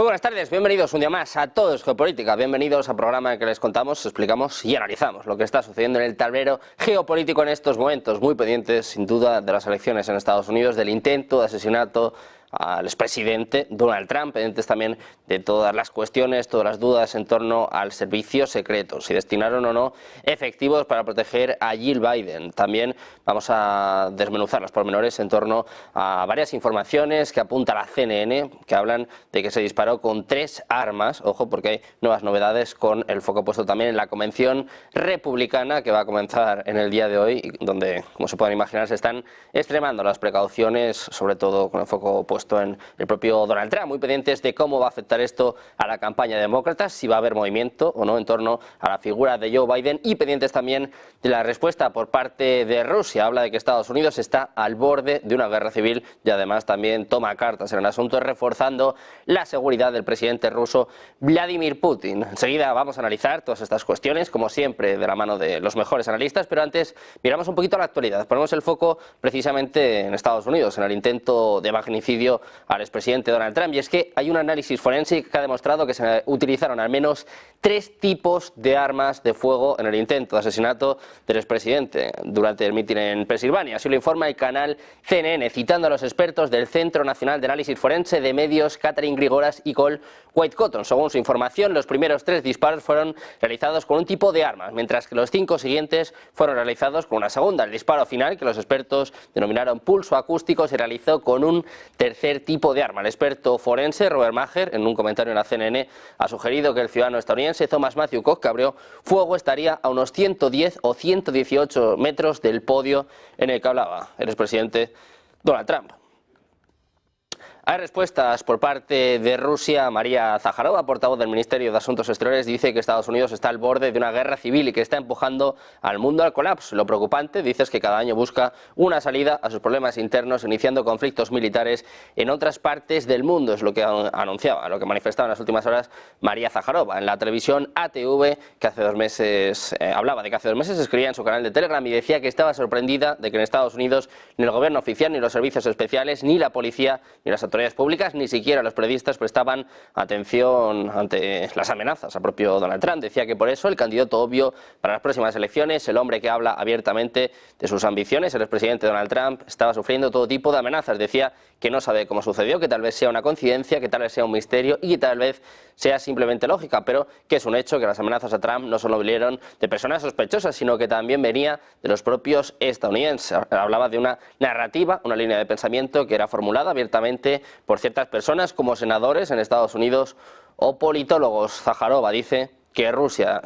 Muy buenas tardes, bienvenidos un día más a Todo es Geopolítica, bienvenidos al programa en el que les contamos, explicamos y analizamos lo que está sucediendo en el tablero geopolítico en estos momentos, muy pendientes sin duda de las elecciones en Estados Unidos, del intento de asesinato al expresidente Donald Trump, pendientes también de todas las cuestiones, todas las dudas en torno al servicio secreto, si destinaron o no efectivos para proteger a Jill Biden. También vamos a desmenuzar los pormenores en torno a varias informaciones que apunta la CNN, que hablan de que se disparó con 3 armas, ojo porque hay nuevas novedades con el foco puesto también en la convención republicana que va a comenzar en el día de hoy, donde, como se pueden imaginar, se están extremando las precauciones, sobre todo con el foco puesto en el propio Donald Trump, muy pendientes de cómo va a afectar esto a la campaña demócrata, si va a haber movimiento o no en torno a la figura de Joe Biden, y pendientes también de la respuesta por parte de Rusia. Habla de que Estados Unidos está al borde de una guerra civil y además también toma cartas en el asunto, reforzando la seguridad del presidente ruso Vladimir Putin. Enseguida vamos a analizar todas estas cuestiones, como siempre, de la mano de los mejores analistas, pero antes miramos un poquito a la actualidad. Ponemos el foco precisamente en Estados Unidos, en el intento de magnicidio al expresidente Donald Trump, y es que hay un análisis forense que ha demostrado que se utilizaron al menos 3 tipos de armas de fuego en el intento de asesinato del expresidente durante el mitin en Pensilvania. Así lo informa el canal CNN, citando a los expertos del Centro Nacional de Análisis Forense de Medios, Catherine Grigoras y Cole White-Cotton. Según su información, los primeros 3 disparos fueron realizados con un tipo de arma, mientras que los 5 siguientes fueron realizados con una segunda. El disparo final, que los expertos denominaron pulso acústico, se realizó con un tercer tipo de arma. El experto forense Robert Maher, en un comentario en la CNN, ha sugerido que el ciudadano estadounidense Thomas Matthew Cox, que abrió fuego, estaría a unos 110 o 118 metros del podio en el que hablaba el expresidente Donald Trump. Hay respuestas por parte de Rusia. María Zaharova, portavoz del Ministerio de Asuntos Exteriores, dice que Estados Unidos está al borde de una guerra civil y que está empujando al mundo al colapso. Lo preocupante, dice, es que cada año busca una salida a sus problemas internos, iniciando conflictos militares en otras partes del mundo. Es lo que anunciaba, lo que manifestaba en las últimas horas María Zaharova en la televisión ATV, que hace 2 meses hablaba de que hace 2 meses escribía en su canal de Telegram y decía que estaba sorprendida de que en Estados Unidos ni el gobierno oficial, ni los servicios especiales, ni la policía, ni las autoridades públicas, ni siquiera los periodistas prestaban atención ante las amenazas al propio Donald Trump. Decía que por eso el candidato obvio para las próximas elecciones, el hombre que habla abiertamente de sus ambiciones, el expresidente Donald Trump, estaba sufriendo todo tipo de amenazas. Decía que no sabe cómo sucedió, que tal vez sea una coincidencia, que tal vez sea un misterio y que tal vez sea simplemente lógica, pero que es un hecho que las amenazas a Trump no solo vinieron de personas sospechosas, sino que también venía de los propios estadounidenses. Hablaba de una narrativa, una línea de pensamiento que era formulada abiertamente por ciertas personas como senadores en Estados Unidos o politólogos. Zaharova dice que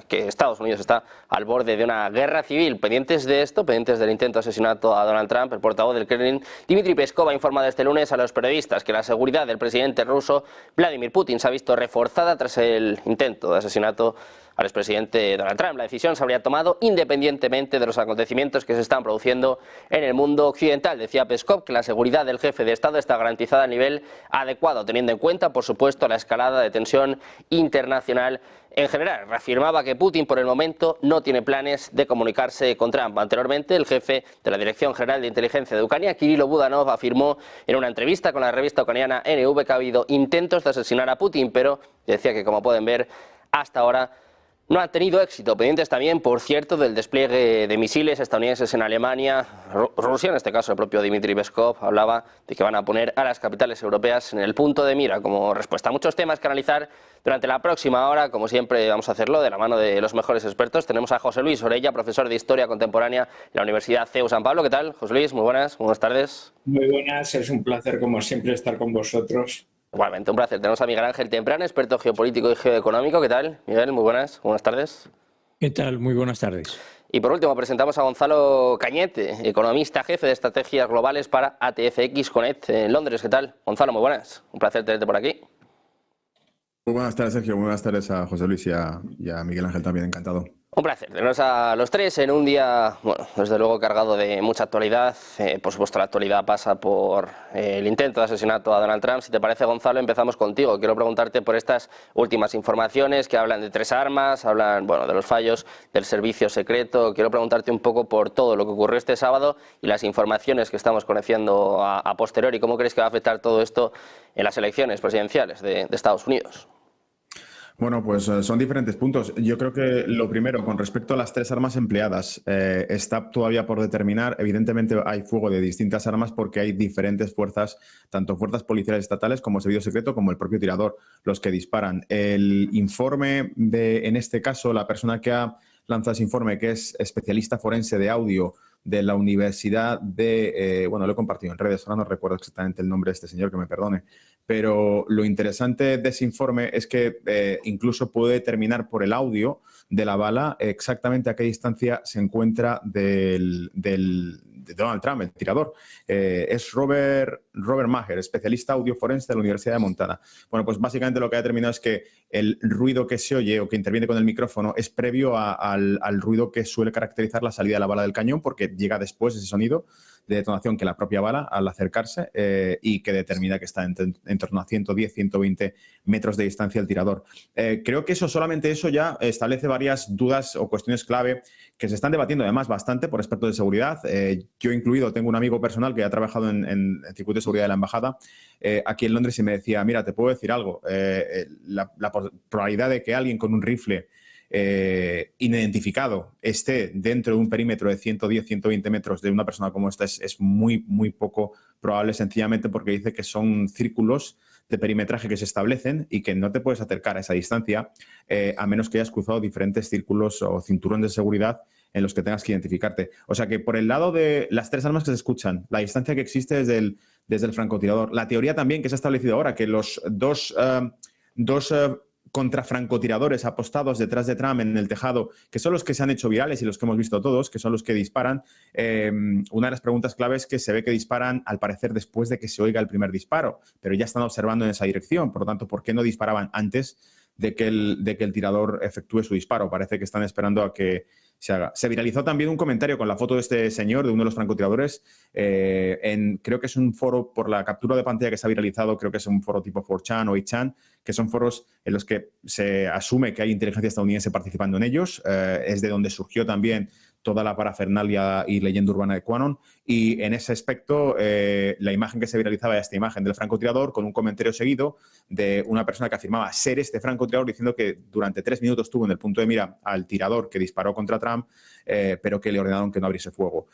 Estados Unidos está al borde de una guerra civil. Pendientes de esto, pendientes del intento de asesinato a Donald Trump, el portavoz del Kremlin, Dmitry Peskov, ha informado este lunes a los periodistas que la seguridad del presidente ruso Vladimir Putin se ha visto reforzada tras el intento de asesinato al expresidente Donald Trump. La decisión se habría tomado independientemente de los acontecimientos que se están produciendo en el mundo occidental. Decía Peskov que la seguridad del jefe de Estado está garantizada a nivel adecuado, teniendo en cuenta, por supuesto, la escalada de tensión internacional en general. Reafirmaba que Putin, por el momento, no tiene planes de comunicarse con Trump. Anteriormente, el jefe de la Dirección General de Inteligencia de Ucrania, Kirilo Budanov, afirmó en una entrevista con la revista ucraniana NV que ha habido intentos de asesinar a Putin, pero decía que, como pueden ver, hasta ahora no han tenido éxito. Pendientes también, por cierto, del despliegue de misiles estadounidenses en Alemania. Rusia, en este caso el propio Dmitry Peskov, hablaba de que van a poner a las capitales europeas en el punto de mira como respuesta. Muchos temas que analizar durante la próxima hora. Como siempre, vamos a hacerlo de la mano de los mejores expertos. Tenemos a José Luis Orella, profesor de Historia Contemporánea en la Universidad CEU San Pablo. ¿Qué tal, José Luis? Muy buenas tardes. Muy buenas, es un placer como siempre estar con vosotros. Igualmente, un placer. Tenemos a Miguel Ángel Temprano, experto geopolítico y geoeconómico. ¿Qué tal, Miguel? Muy buenas tardes. ¿Qué tal? Muy buenas tardes. Y por último, presentamos a Gonzalo Cañete, economista jefe de estrategias globales para ATFX Connect en Londres. ¿Qué tal, Gonzalo? Muy buenas. Un placer tenerte por aquí. Muy buenas tardes, Sergio. Muy buenas tardes a José Luis y a Miguel Ángel también. Encantado. Un placer teneros a los tres en un día, bueno, desde luego cargado de mucha actualidad. Por supuesto, la actualidad pasa por el intento de asesinato a Donald Trump. Si te parece, Gonzalo, empezamos contigo. Quiero preguntarte por estas últimas informaciones que hablan de 3 armas, hablan, bueno, de los fallos del servicio secreto. Quiero preguntarte un poco por todo lo que ocurrió este sábado y las informaciones que estamos conociendo a posteriori. ¿Cómo crees que va a afectar todo esto en las elecciones presidenciales de Estados Unidos? Bueno, pues son diferentes puntos. Yo creo que lo primero, con respecto a las 3 armas empleadas, está todavía por determinar. Evidentemente hay fuego de distintas armas porque hay diferentes fuerzas, tanto fuerzas policiales estatales como servicio secreto, como el propio tirador, los que disparan. El informe en este caso, la persona que ha lanzado ese informe, que es especialista forense de audio de la Universidad de... bueno, lo he compartido en redes, ahora no recuerdo exactamente el nombre de este señor, que me perdone. Pero lo interesante de ese informe es que incluso puede determinar por el audio de la bala exactamente a qué distancia se encuentra de Donald Trump, el tirador. Es Robert Maher, especialista audio forense de la Universidad de Montana. Bueno, pues básicamente lo que ha determinado es que el ruido que se oye o que interviene con el micrófono es previo al ruido que suele caracterizar la salida de la bala del cañón, porque llega después ese sonido de detonación que la propia bala al acercarse y que determina que está en torno a 110, 120 metros de distancia el tirador. Creo que solamente eso ya establece varias dudas o cuestiones clave que se están debatiendo además bastante por aspectos de seguridad. Yo incluido tengo un amigo personal que ha trabajado en circuito de seguridad de la embajada aquí en Londres y me decía, mira, te puedo decir algo, la probabilidad de que alguien con un rifle inidentificado esté dentro de un perímetro de 110, 120 metros de una persona como esta es muy, muy poco probable, sencillamente porque dice que son círculos de perimetraje que se establecen y que no te puedes acercar a esa distancia a menos que hayas cruzado diferentes círculos o cinturones de seguridad en los que tengas que identificarte. O sea que por el lado de las 3 armas que se escuchan, la distancia que existe desde el francotirador, la teoría también que se ha establecido ahora, que los dos contra francotiradores apostados detrás de Trump en el tejado, que son los que se han hecho virales y los que hemos visto todos, que son los que disparan. Una de las preguntas claves es que se ve que disparan, al parecer, después de que se oiga el primer disparo, pero ya están observando en esa dirección. Por lo tanto, ¿por qué no disparaban antes de que el tirador efectúe su disparo? Parece que están esperando a que se haga. Se viralizó también un comentario con la foto de este señor, de uno de los francotiradores, creo que es un foro, por la captura de pantalla que se ha viralizado, creo que es un foro tipo 4chan o 8chan, que son foros en los que se asume que hay inteligencia estadounidense participando en ellos. Es de donde surgió también toda la parafernalia y leyenda urbana de QAnon. Y en ese aspecto, la imagen que se viralizaba era esta imagen del francotirador con un comentario seguido de una persona que afirmaba ser este francotirador, diciendo que durante 3 minutos tuvo en el punto de mira al tirador que disparó contra Trump, pero que le ordenaron que no abriese fuego.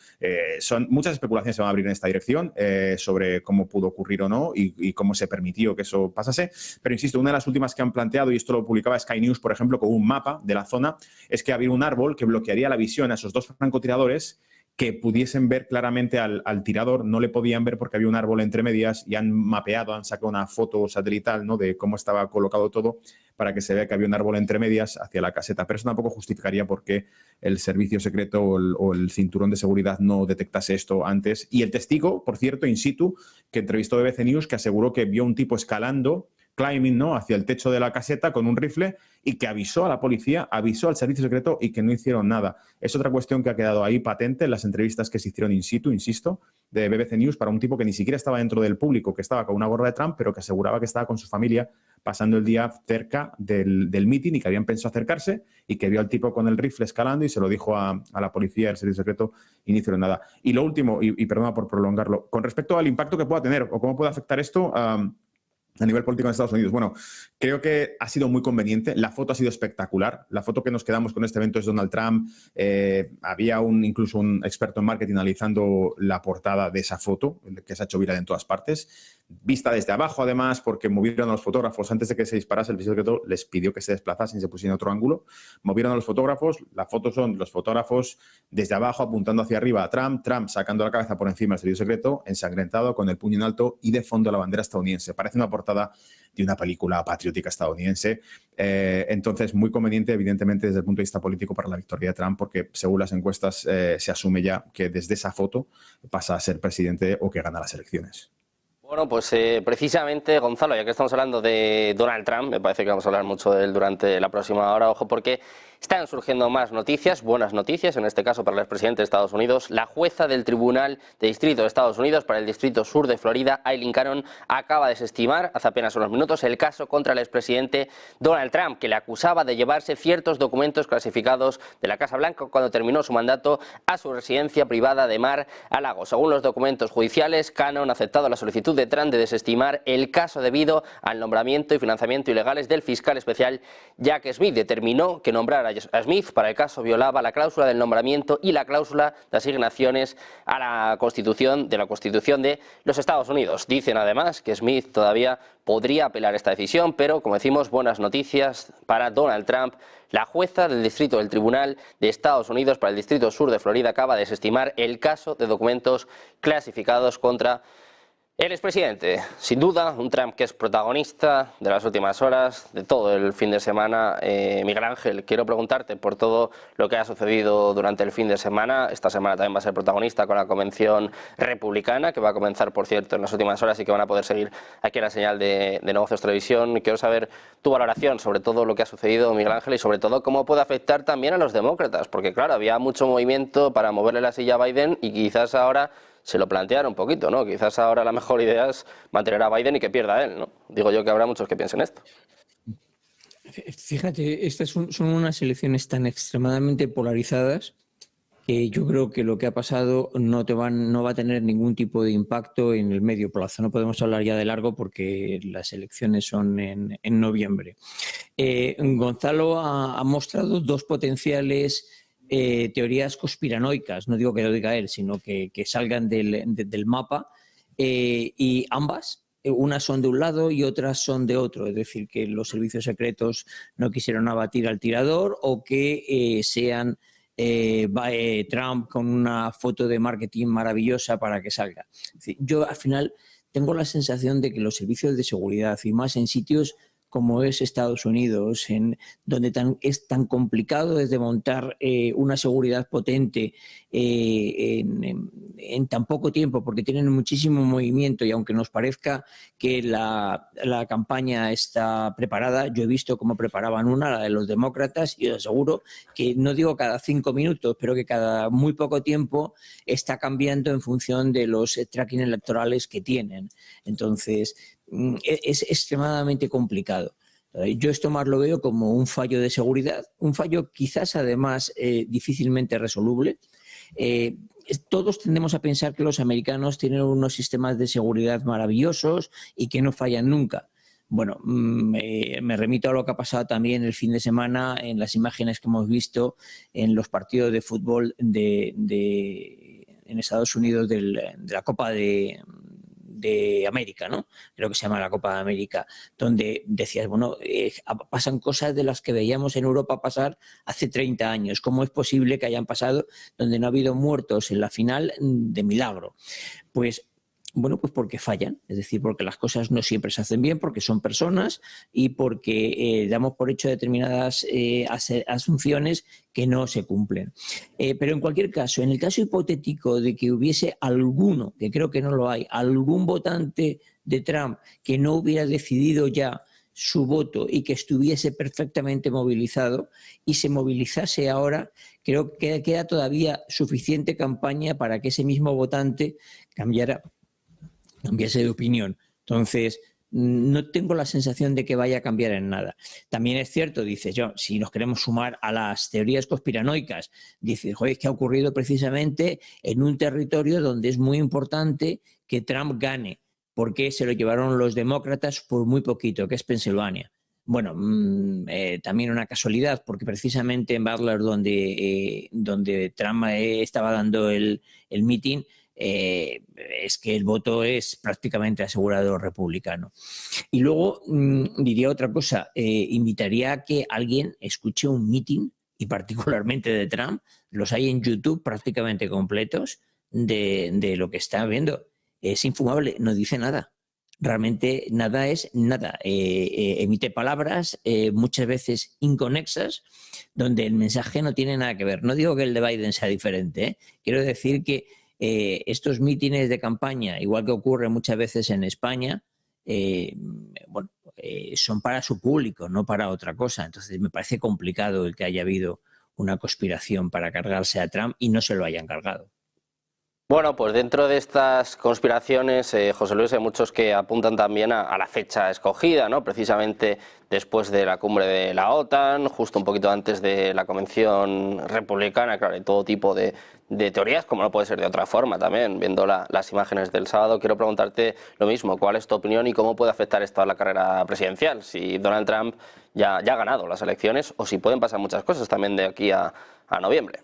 Son muchas especulaciones que se van a abrir en esta dirección sobre cómo pudo ocurrir o no y cómo se permitió que eso pasase. Pero insisto, una de las últimas que han planteado, y esto lo publicaba Sky News, por ejemplo, con un mapa de la zona, es que había un árbol que bloquearía la visión a esos 2 francotiradores que pudiesen ver claramente al tirador. No le podían ver porque había un árbol entre medias y han mapeado, han sacado una foto satelital, ¿no?, de cómo estaba colocado todo para que se vea que había un árbol entre medias hacia la caseta. Pero eso tampoco justificaría por qué el servicio secreto o el cinturón de seguridad no detectase esto antes. Y el testigo, por cierto, in situ, que entrevistó BBC News, que aseguró que vio un tipo escalando, climbing, ¿no?, hacia el techo de la caseta con un rifle y que avisó a la policía, avisó al servicio secreto y que no hicieron nada. Es otra cuestión que ha quedado ahí patente en las entrevistas que se hicieron in situ, insisto, de BBC News, para un tipo que ni siquiera estaba dentro del público, que estaba con una gorra de Trump, pero que aseguraba que estaba con su familia pasando el día cerca del meeting y que habían pensado acercarse y que vio al tipo con el rifle escalando y se lo dijo a la policía y al servicio secreto y no hicieron nada. Y lo último, y perdona por prolongarlo, con respecto al impacto que pueda tener o cómo puede afectar esto a nivel político en Estados Unidos. Bueno, creo que ha sido muy conveniente. La foto ha sido espectacular. La foto que nos quedamos con este evento es Donald Trump. Había incluso un experto en marketing analizando la portada de esa foto, que se ha hecho viral en todas partes. Vista desde abajo, además, porque movieron a los fotógrafos antes de que se disparase. El servicio secreto les pidió que se desplazasen y se pusieran en otro ángulo. Movieron a los fotógrafos. La foto son los fotógrafos desde abajo apuntando hacia arriba a Trump. Trump sacando la cabeza por encima del servicio secreto, ensangrentado, con el puño en alto y de fondo la bandera estadounidense. Parece una portada de una película patriótica estadounidense. Entonces, muy conveniente, evidentemente, desde el punto de vista político para la victoria de Trump, porque según las encuestas se asume ya que desde esa foto pasa a ser presidente o que gana las elecciones. Bueno, pues precisamente, Gonzalo, ya que estamos hablando de Donald Trump, me parece que vamos a hablar mucho de él durante la próxima hora, ojo, porque Están surgiendo más noticias, buenas noticias, en este caso para el expresidente de Estados Unidos. La jueza del Tribunal de Distrito de Estados Unidos para el Distrito Sur de Florida, Aileen Cannon, acaba de desestimar hace apenas unos minutos el caso contra el expresidente Donald Trump, que le acusaba de llevarse ciertos documentos clasificados de la Casa Blanca cuando terminó su mandato a su residencia privada de Mar-a-Lago. Según los documentos judiciales, Cannon ha aceptado la solicitud de Trump de desestimar el caso debido al nombramiento y financiamiento ilegales del fiscal especial Jack Smith. Determinó que nombrar a Smith para el caso violaba la cláusula del nombramiento y la cláusula de asignaciones a la Constitución de los Estados Unidos. Dicen además que Smith todavía podría apelar esta decisión, pero como decimos, buenas noticias para Donald Trump. La jueza del distrito del Tribunal de Estados Unidos para el Distrito Sur de Florida acaba de desestimar el caso de documentos clasificados contra el expresidente. Sin duda, un Trump que es protagonista de las últimas horas, de todo el fin de semana. Miguel Ángel, quiero preguntarte por todo lo que ha sucedido durante el fin de semana. Esta semana también va a ser protagonista con la convención republicana, que va a comenzar, por cierto, en las últimas horas y que van a poder seguir aquí en la señal de Negocios Televisión. Quiero saber tu valoración sobre todo lo que ha sucedido, Miguel Ángel, y sobre todo cómo puede afectar también a los demócratas, porque claro, había mucho movimiento para moverle la silla a Biden y quizás ahora se lo plantearon un poquito, ¿no? Quizás ahora la mejor idea es mantener a Biden y que pierda él, ¿no? Digo yo que habrá muchos que piensen esto. Fíjate, estas son unas elecciones tan extremadamente polarizadas que yo creo que lo que ha pasado no va a tener ningún tipo de impacto en el medio plazo. No podemos hablar ya de largo porque las elecciones son en noviembre. Gonzalo ha mostrado dos potenciales teorías conspiranoicas, no digo que lo diga él, sino que salgan del mapa, y ambas, unas son de un lado y otras son de otro, es decir, que los servicios secretos no quisieron abatir al tirador o que sean Trump con una foto de marketing maravillosa para que salga. Es decir, yo al final tengo la sensación de que los servicios de seguridad, y más en sitios como es Estados Unidos, donde es tan complicado desde montar una seguridad potente en tan poco tiempo, porque tienen muchísimo movimiento y aunque nos parezca que la campaña está preparada, yo he visto cómo preparaban la de los demócratas, y os aseguro que no digo cada 5 minutos, pero que cada muy poco tiempo está cambiando en función de los tracking electorales que tienen. Entonces, es extremadamente complicado. Yo esto más lo veo como un fallo de seguridad, un fallo quizás además difícilmente resoluble. Todos tendemos a pensar que los americanos tienen unos sistemas de seguridad maravillosos y que no fallan nunca. Bueno, me remito a lo que ha pasado también el fin de semana en las imágenes que hemos visto en los partidos de fútbol en Estados Unidos de la Copa de América, ¿no? Creo que se llama la Copa de América, donde decías, bueno, pasan cosas de las que veíamos en Europa pasar hace 30 años. ¿Cómo es posible que hayan pasado donde no ha habido muertos en la final de milagro? Pues bueno, pues porque fallan, es decir, porque las cosas no siempre se hacen bien, porque son personas y porque damos por hecho determinadas asunciones que no se cumplen. Pero en cualquier caso, en el caso hipotético de que hubiese alguno, que creo que no lo hay, algún votante de Trump que no hubiera decidido ya su voto y que estuviese perfectamente movilizado y se movilizase ahora, creo que queda todavía suficiente campaña para que ese mismo votante cambiase de opinión. Entonces, no tengo la sensación de que vaya a cambiar en nada. También es cierto, dices, si nos queremos sumar a las teorías conspiranoicas, dices, joder, ¿qué ha ocurrido precisamente en un territorio donde es muy importante que Trump gane? Porque se lo llevaron los demócratas por muy poquito, que es Pensilvania. Bueno, también una casualidad, porque precisamente en Butler, donde Trump estaba dando el meeting, es que el voto es prácticamente asegurado republicano. Y luego diría otra cosa, invitaría a que alguien escuche un meeting, y particularmente de Trump, los hay en YouTube prácticamente completos de lo que está viendo. Es infumable, no dice nada. Realmente nada es nada. Emite palabras muchas veces inconexas, donde el mensaje no tiene nada que ver. No digo que el de Biden sea diferente, ¿eh? Quiero decir que estos mítines de campaña, igual que ocurre muchas veces en España, bueno, son para su público, no para otra cosa. Entonces me parece complicado el que haya habido una conspiración para cargarse a Trump y no se lo hayan cargado. Bueno, pues dentro de estas conspiraciones, José Luis, hay muchos que apuntan también a la fecha escogida, ¿no? Precisamente después de la cumbre de la OTAN, justo un poquito antes de la convención republicana. Claro, hay todo tipo de teorías, como no puede ser de otra forma también, viendo las imágenes del sábado. Quiero preguntarte lo mismo, ¿cuál es tu opinión y cómo puede afectar esto a la carrera presidencial? Si Donald Trump ya ha ganado las elecciones o si pueden pasar muchas cosas también de aquí a noviembre.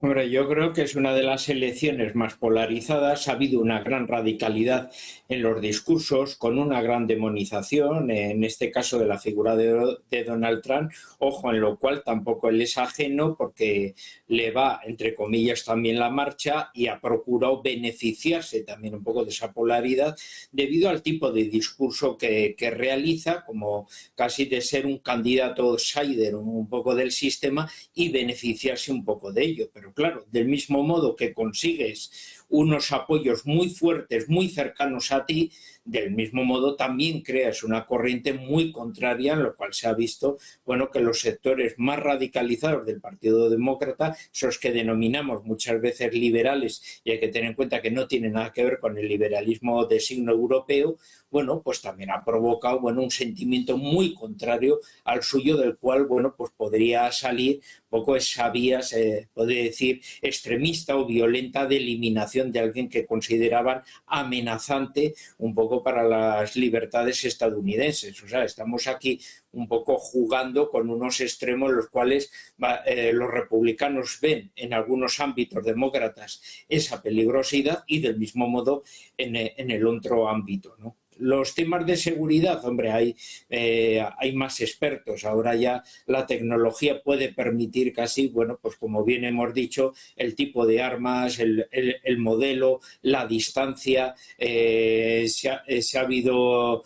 Hombre, yo creo que es una de las elecciones más polarizadas. Ha habido una gran radicalidad en los discursos, con una gran demonización, en este caso de la figura de Donald Trump, ojo, en lo cual tampoco él es ajeno porque le va, entre comillas, también la marcha y ha procurado beneficiarse también un poco de esa polaridad debido al tipo de discurso que realiza, como casi de ser un candidato outsider un poco del sistema y beneficiarse un poco de ello. Pero claro, del mismo modo que consigues unos apoyos muy fuertes, muy cercanos a ti, del mismo modo también creas una corriente muy contraria, en lo cual se ha visto, bueno, que los sectores más radicalizados del Partido Demócrata, esos que denominamos muchas veces liberales, y hay que tener en cuenta que no tienen nada que ver con el liberalismo de signo europeo, bueno, pues también ha provocado, bueno, un sentimiento muy contrario al suyo, del cual, bueno, pues podría salir poco esa vía, se puede decir, extremista o violenta de eliminación de alguien que consideraban amenazante un poco para las libertades estadounidenses. O sea, estamos aquí un poco jugando con unos extremos los cuales los republicanos ven en algunos ámbitos demócratas esa peligrosidad y del mismo modo en el otro ámbito, ¿no? Los temas de seguridad, hombre, hay más expertos. Ahora ya la tecnología puede permitir casi, bueno, pues como bien hemos dicho, el tipo de armas, el modelo, la distancia. Se ha habido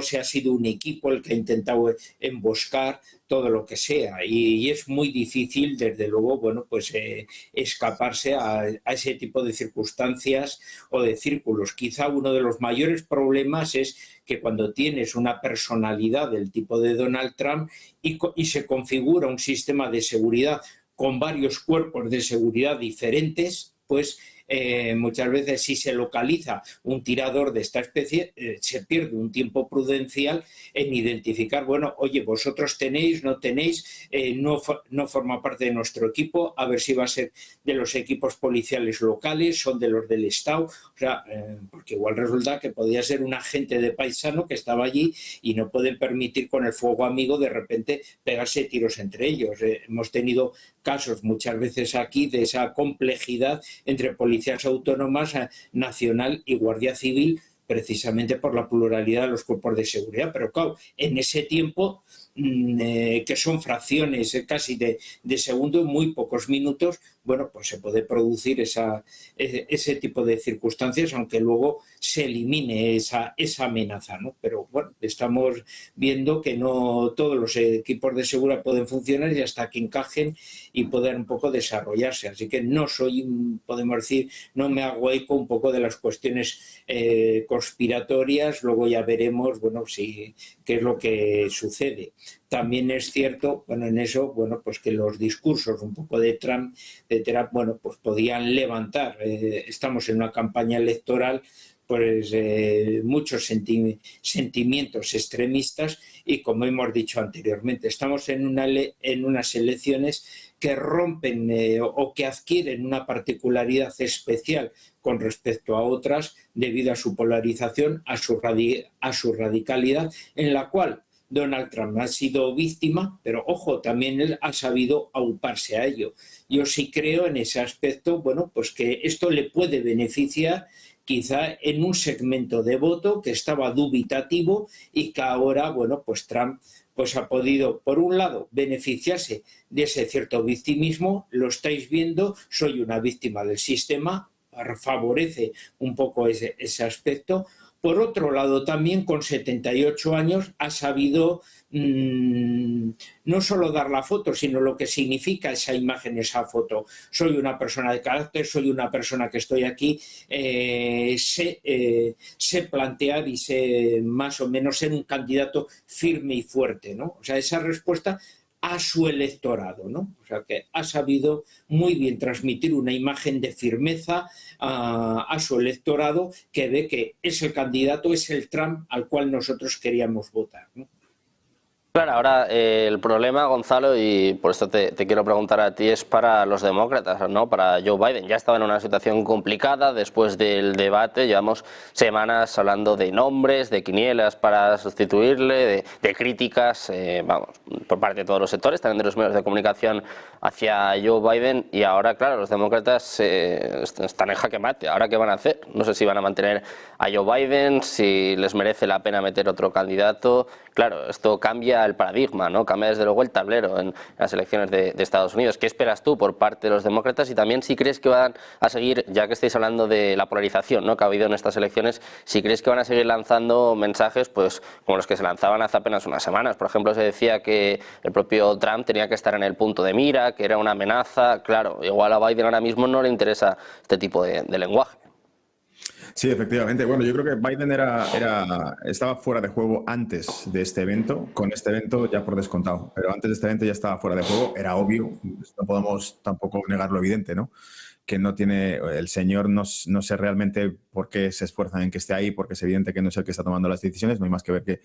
se ha sido un equipo el que ha intentado emboscar todo lo que sea y es muy difícil, desde luego, bueno, pues escaparse a ese tipo de circunstancias o de círculos. Quizá uno de los mayores problemas es que cuando tienes una personalidad del tipo de Donald Trump y se configura un sistema de seguridad con varios cuerpos de seguridad diferentes, pues muchas veces si se localiza un tirador de esta especie, se pierde un tiempo prudencial en identificar, bueno, oye, vosotros tenéis, no tenéis, no forma parte de nuestro equipo, a ver si va a ser de los equipos policiales locales, son de los del Estado, o sea, porque igual resulta que podía ser un agente de paisano que estaba allí y no pueden permitir con el fuego amigo de repente pegarse tiros entre ellos. Hemos tenido casos muchas veces aquí de esa complejidad entre policías autónomas, nacional y Guardia Civil, precisamente por la pluralidad de los cuerpos de seguridad. Pero claro, en ese tiempo, que son fracciones casi de segundo, muy pocos minutos, bueno, pues se puede producir ese tipo de circunstancias, aunque luego se elimine esa amenaza, ¿no? Pero bueno, estamos viendo que no todos los equipos de seguridad pueden funcionar y hasta que encajen y puedan un poco desarrollarse. Así que no soy, podemos decir, no me hago eco un poco de las cuestiones conspiratorias, luego ya veremos, bueno, qué es lo que sucede. También es cierto, bueno, en eso, bueno, pues que los discursos un poco de Trump, bueno, pues podían levantar, estamos en una campaña electoral, pues muchos sentimientos extremistas y, como hemos dicho anteriormente, estamos en unas elecciones que rompen o que adquieren una particularidad especial con respecto a otras debido a su polarización, a su radicalidad, en la cual Donald Trump ha sido víctima, pero ojo, también él ha sabido auparse a ello. Yo sí creo en ese aspecto, bueno, pues que esto le puede beneficiar quizá en un segmento de voto que estaba dubitativo y que ahora, bueno, pues Trump pues ha podido, por un lado, beneficiarse de ese cierto victimismo, lo estáis viendo, soy una víctima del sistema, favorece un poco ese aspecto. Por otro lado, también con 78 años ha sabido no solo dar la foto, sino lo que significa esa imagen, esa foto. Soy una persona de carácter, soy una persona que estoy aquí, sé plantear y sé más o menos ser un candidato firme y fuerte, ¿no? O sea, esa respuesta a su electorado, ¿no? O sea, que ha sabido muy bien transmitir una imagen de firmeza a su electorado, que ve que es el candidato, es el Trump al cual nosotros queríamos votar, ¿no? Claro, ahora el problema, Gonzalo, y por esto te quiero preguntar a ti, es para los demócratas, ¿no? Para Joe Biden. Ya estaba en una situación complicada después del debate, llevamos semanas hablando de nombres, de quinielas para sustituirle, de críticas, vamos, por parte de todos los sectores, también de los medios de comunicación hacia Joe Biden, y ahora, claro, los demócratas están en jaque mate. ¿Ahora qué van a hacer? No sé si van a mantener a Joe Biden, si les merece la pena meter otro candidato. Claro, esto cambia el paradigma, ¿no? Cambia desde luego el tablero en las elecciones de Estados Unidos. ¿Qué esperas tú por parte de los demócratas? Y también si crees que van a seguir, ya que estáis hablando de la polarización, ¿no?, que ha habido en estas elecciones, si crees que van a seguir lanzando mensajes pues como los que se lanzaban hace apenas unas semanas. Por ejemplo, se decía que el propio Trump tenía que estar en el punto de mira, que era una amenaza. Claro, igual a Biden ahora mismo no le interesa este tipo de lenguaje. Sí, efectivamente. Bueno, yo creo que Biden estaba fuera de juego antes de este evento. Con este evento ya por descontado. Pero antes de este evento ya estaba fuera de juego. Era obvio. No podemos tampoco negar lo evidente, ¿no? Que no tiene... El señor no sé realmente por qué se esfuerzan en que esté ahí, porque es evidente que no es el que está tomando las decisiones. No hay más que ver que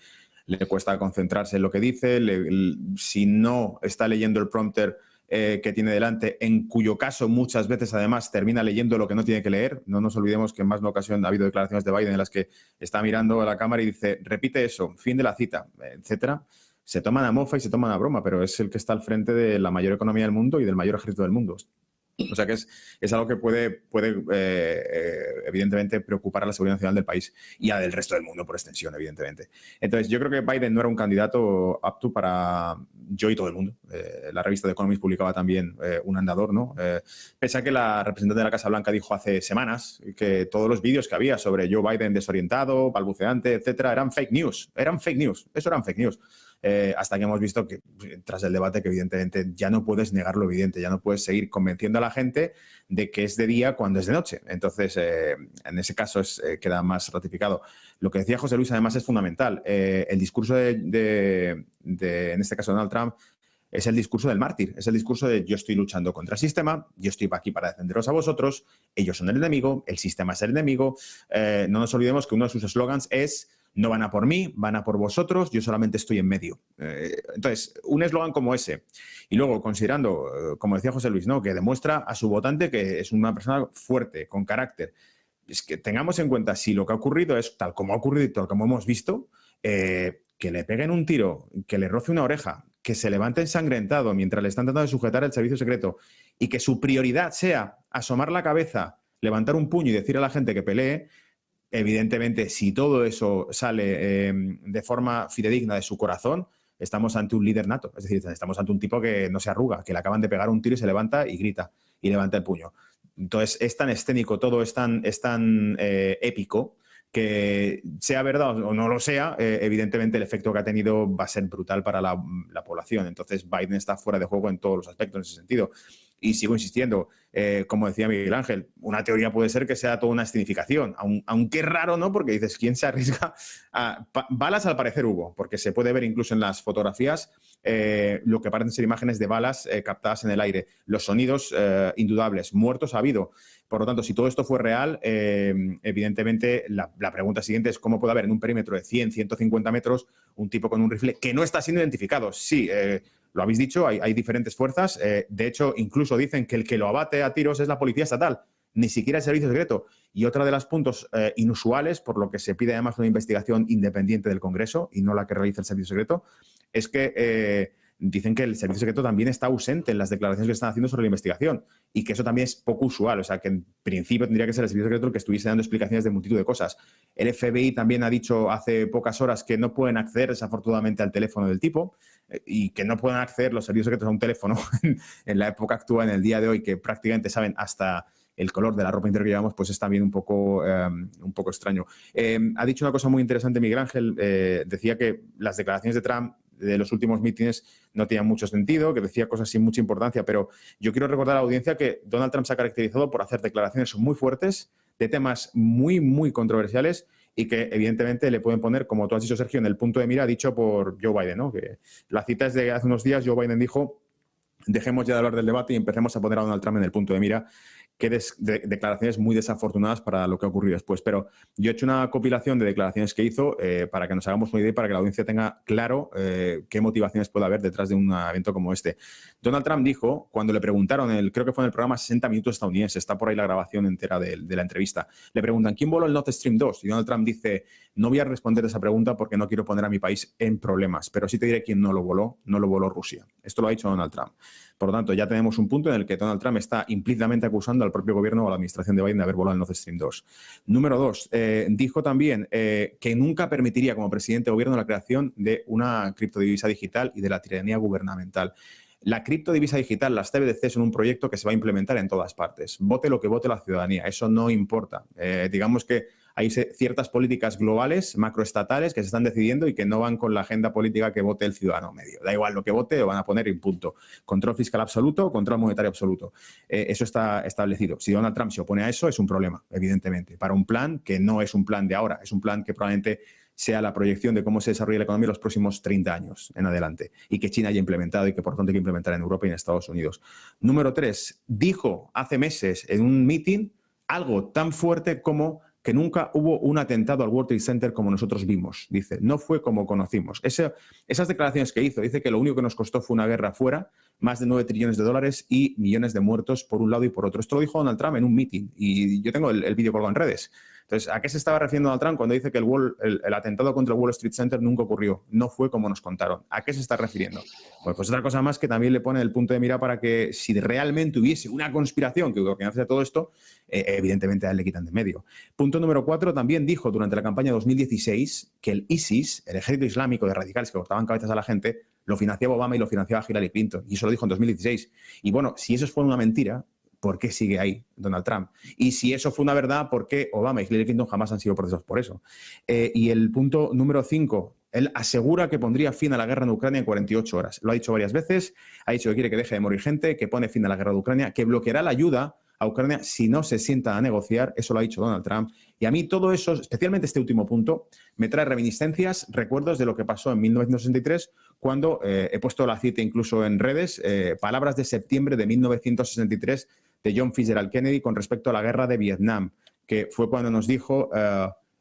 le cuesta concentrarse en lo que dice. Si no está leyendo el prompter que tiene delante, en cuyo caso muchas veces además termina leyendo lo que no tiene que leer. No nos olvidemos que en más de una ocasión ha habido declaraciones de Biden en las que está mirando a la cámara y dice, repite eso, fin de la cita, etcétera. Se toman a mofa y se toman a broma, pero es el que está al frente de la mayor economía del mundo y del mayor ejército del mundo. O sea que es algo que puede evidentemente preocupar a la seguridad nacional del país y a del resto del mundo por extensión, evidentemente. Entonces, yo creo que Biden no era un candidato apto para yo y todo el mundo. La revista The Economist publicaba también un andador, ¿no? Pese a que la representante de la Casa Blanca dijo hace semanas que todos los vídeos que había sobre Joe Biden desorientado, balbuceante, etcétera, eran fake news. Eran fake news. Eso eran fake news. Hasta que hemos visto que tras el debate que evidentemente ya no puedes negar lo evidente, ya no puedes seguir convenciendo a la gente de que es de día cuando es de noche. Entonces, en ese caso queda más ratificado. Lo que decía José Luis además es fundamental. El discurso en este caso, Donald Trump, es el discurso del mártir, es el discurso de yo estoy luchando contra el sistema, yo estoy aquí para defenderos a vosotros, ellos son el enemigo, el sistema es el enemigo. No nos olvidemos que uno de sus eslogans es no van a por mí, van a por vosotros, yo solamente estoy en medio. Entonces, un eslogan como ese, y luego considerando, como decía José Luis, ¿no?, que demuestra a su votante que es una persona fuerte, con carácter, es que tengamos en cuenta si lo que ha ocurrido es tal como ha ocurrido y tal como hemos visto, que le peguen un tiro, que le roce una oreja, que se levante ensangrentado mientras le están tratando de sujetar el servicio secreto y que su prioridad sea asomar la cabeza, levantar un puño y decir a la gente que pelee. Evidentemente, si todo eso sale de forma fidedigna de su corazón, estamos ante un líder nato. Es decir, estamos ante un tipo que no se arruga, que le acaban de pegar un tiro y se levanta y grita y levanta el puño. Entonces, es tan escénico, todo es tan épico, que sea verdad o no lo sea, evidentemente el efecto que ha tenido va a ser brutal para la población. Entonces, Biden está fuera de juego en todos los aspectos en ese sentido. Y sigo insistiendo, como decía Miguel Ángel, una teoría puede ser que sea toda una escenificación, aunque es raro, ¿no? Porque dices, ¿quién se arriesga a...? Balas al parecer hubo, porque se puede ver incluso en las fotografías lo que parecen ser imágenes de balas captadas en el aire. Los sonidos indudables, muertos ha habido. Por lo tanto, si todo esto fue real, evidentemente la pregunta siguiente es cómo puede haber en un perímetro de 100, 150 metros un tipo con un rifle que no está siendo identificado. Sí, lo habéis dicho, hay diferentes fuerzas. De hecho, incluso dicen que el que lo abate a tiros es la policía estatal, ni siquiera el servicio secreto. Y otro de los puntos inusuales, por lo que se pide además una investigación independiente del Congreso y no la que realiza el servicio secreto, es que dicen que el servicio secreto también está ausente en las declaraciones que están haciendo sobre la investigación y que eso también es poco usual. O sea, que en principio tendría que ser el servicio secreto el que estuviese dando explicaciones de multitud de cosas. El FBI también ha dicho hace pocas horas que no pueden acceder desafortunadamente al teléfono del tipo y que no pueden acceder los servicios secretos a un teléfono en la época actual, en el día de hoy, que prácticamente saben hasta el color de la ropa interior que llevamos, pues es también un poco extraño. Ha dicho una cosa muy interesante Miguel Ángel, decía que las declaraciones de Trump de los últimos mítines no tenían mucho sentido, que decía cosas sin mucha importancia, pero yo quiero recordar a la audiencia que Donald Trump se ha caracterizado por hacer declaraciones muy fuertes de temas muy, muy controversiales y que evidentemente le pueden poner, como tú has dicho, Sergio, en el punto de mira dicho por Joe Biden, ¿no? Que la cita es de hace unos días. Joe Biden dijo: dejemos ya de hablar del debate y empecemos a poner a Donald Trump en el punto de mira. Qué declaraciones muy desafortunadas para lo que ha ocurrido después. Pero yo he hecho una compilación de declaraciones que hizo para que nos hagamos una idea y para que la audiencia tenga claro qué motivaciones puede haber detrás de un evento como este. Donald Trump dijo, cuando le preguntaron, creo que fue en el programa 60 Minutos estadounidense, está por ahí la grabación entera de la entrevista, le preguntan, ¿quién voló el Nord Stream 2? Y Donald Trump dice, no voy a responder esa pregunta porque no quiero poner a mi país en problemas, pero sí te diré quién no lo voló Rusia. Esto lo ha dicho Donald Trump. Por lo tanto, ya tenemos un punto en el que Donald Trump está implícitamente acusando al propio gobierno o a la administración de Biden de haber volado el Nord Stream 2. Número 2, dijo también que nunca permitiría como presidente de gobierno la creación de una criptodivisa digital y de la tiranía gubernamental. La criptodivisa digital, las CBDC, son un proyecto que se va a implementar en todas partes. Vote lo que vote la ciudadanía, eso no importa. Digamos que hay ciertas políticas globales, macroestatales, que se están decidiendo y que no van con la agenda política que vote el ciudadano medio. Da igual lo que vote, lo van a poner en punto. Control fiscal absoluto, control monetario absoluto. Eso está establecido. Si Donald Trump se opone a eso, es un problema, evidentemente, para un plan que no es un plan de ahora, es un plan que probablemente sea la proyección de cómo se desarrolla la economía en los próximos 30 años en adelante y que China haya implementado y que por tanto hay que implementar en Europa y en Estados Unidos. Número 3, dijo hace meses en un meeting algo tan fuerte como que nunca hubo un atentado al World Trade Center como nosotros vimos. Dice, no fue como conocimos. Esas declaraciones que hizo, dice que lo único que nos costó fue una guerra fuera, más de 9 trillones de dólares y millones de muertos por un lado y por otro. Esto lo dijo Donald Trump en un meeting y yo tengo el vídeo colgado en redes. Entonces, ¿a qué se estaba refiriendo Donald Trump cuando dice que el atentado contra el Wall Street Center nunca ocurrió? No fue como nos contaron. ¿A qué se está refiriendo? Pues otra cosa más que también le pone el punto de mira para que si realmente hubiese una conspiración que organizase todo esto, evidentemente a él le quitan de medio. Punto número 4, también dijo durante la campaña 2016 que el ISIS, el ejército islámico de radicales que cortaban cabezas a la gente, lo financiaba Obama y lo financiaba Hillary Clinton. Y eso lo dijo en 2016. Y bueno, si eso fue una mentira, ¿por qué sigue ahí Donald Trump? Y si eso fue una verdad, ¿por qué Obama y Hillary Clinton jamás han sido procesados por eso? Y el punto número 5, él asegura que pondría fin a la guerra en Ucrania en 48 horas. Lo ha dicho varias veces, ha dicho que quiere que deje de morir gente, que pone fin a la guerra de Ucrania, que bloqueará la ayuda a Ucrania si no se sienta a negociar. Eso lo ha dicho Donald Trump. Y a mí todo eso, especialmente este último punto, me trae reminiscencias, recuerdos de lo que pasó en 1963, cuando he puesto la cita incluso en redes, palabras de septiembre de 1963 de John Fitzgerald Kennedy con respecto a la guerra de Vietnam, que fue cuando nos dijo,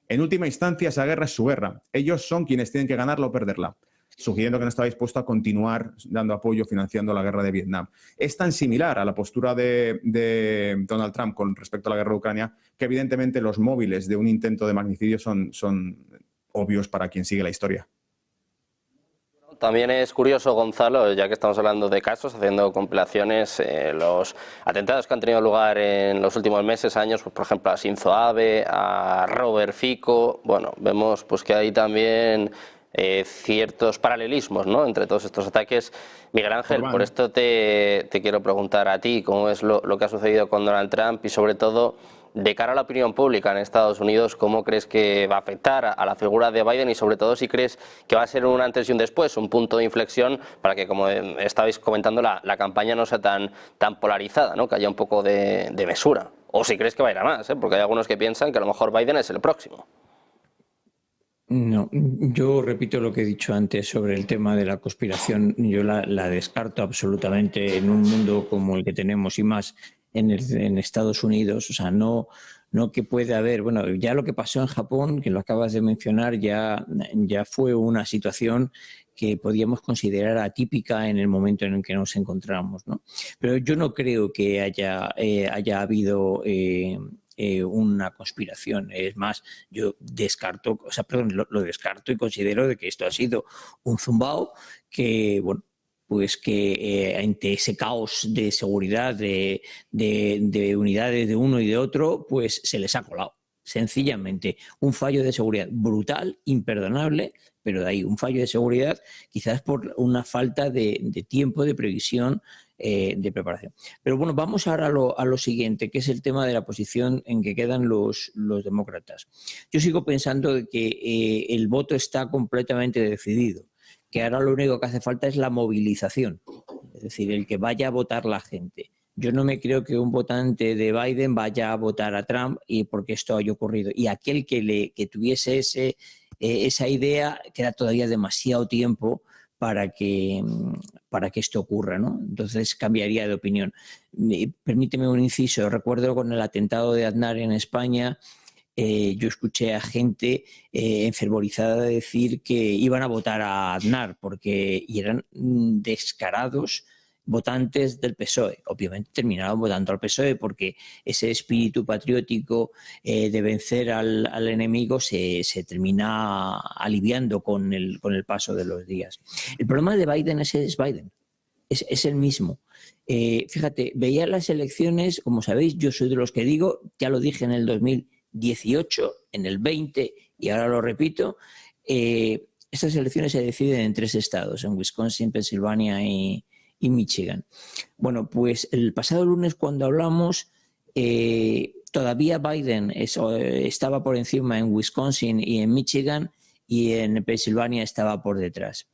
en última instancia esa guerra es su guerra, ellos son quienes tienen que ganarla o perderla, sugiriendo que no estaba dispuesto a continuar dando apoyo, financiando la guerra de Vietnam. Es tan similar a la postura de Donald Trump con respecto a la guerra de Ucrania que evidentemente los móviles de un intento de magnicidio son obvios para quien sigue la historia. También es curioso, Gonzalo, ya que estamos hablando de casos, haciendo compilaciones, los atentados que han tenido lugar en los últimos meses, años, pues, por ejemplo, a Shinzo Abe, a Robert Fico. Bueno, vemos pues que hay también ciertos paralelismos, ¿no?, entre todos estos ataques. Miguel Ángel, por esto te quiero preguntar a ti cómo es lo que ha sucedido con Donald Trump y sobre todo de cara a la opinión pública en Estados Unidos, ¿cómo crees que va a afectar a la figura de Biden y sobre todo si crees que va a ser un antes y un después, un punto de inflexión para que, como estabais comentando, la campaña no sea tan polarizada, ¿no?, que haya un poco de mesura? O si crees que va a ir a más, porque hay algunos que piensan que a lo mejor Biden es el próximo. No, yo repito lo que he dicho antes sobre el tema de la conspiración. Yo la descarto absolutamente en un mundo como el que tenemos y más en Estados Unidos. O sea, no que puede haber, bueno, ya lo que pasó en Japón, que lo acabas de mencionar, ya fue una situación que podíamos considerar atípica en el momento en el que nos encontramos, ¿no? Pero yo no creo que haya habido una conspiración. Es más, yo descarto, lo descarto y considero de que esto ha sido un zumbao que, bueno, pues que ante ese caos de seguridad de unidades de uno y de otro, pues se les ha colado. Sencillamente, un fallo de seguridad brutal, imperdonable, pero de ahí un fallo de seguridad quizás por una falta de tiempo de previsión de preparación. Pero bueno, vamos ahora a lo siguiente, que es el tema de la posición en que quedan los demócratas. Yo sigo pensando de que el voto está completamente decidido, que ahora lo único que hace falta es la movilización, es decir, el que vaya a votar la gente. Yo no me creo que un votante de Biden vaya a votar a Trump y porque esto haya ocurrido. Y aquel que tuviese esa idea, queda todavía demasiado tiempo para que esto ocurra, ¿no? Entonces cambiaría de opinión. Permíteme un inciso. Recuerdo con el atentado de Aznar en España, yo escuché a gente enfervorizada decir que iban a votar a Aznar y eran descarados votantes del PSOE. Obviamente terminaron votando al PSOE porque ese espíritu patriótico de vencer al enemigo se termina aliviando con el paso de los días. El problema de Biden es Biden, es el mismo. Fíjate, veía las elecciones, como sabéis, yo soy de los que digo, ya lo dije en el 2018, en el 20 y ahora lo repito, estas elecciones se deciden en 3 estados, en Wisconsin, Pensilvania y Michigan. Bueno, pues el pasado lunes cuando hablamos, todavía Biden estaba por encima en Wisconsin y en Michigan y en Pensilvania estaba por detrás.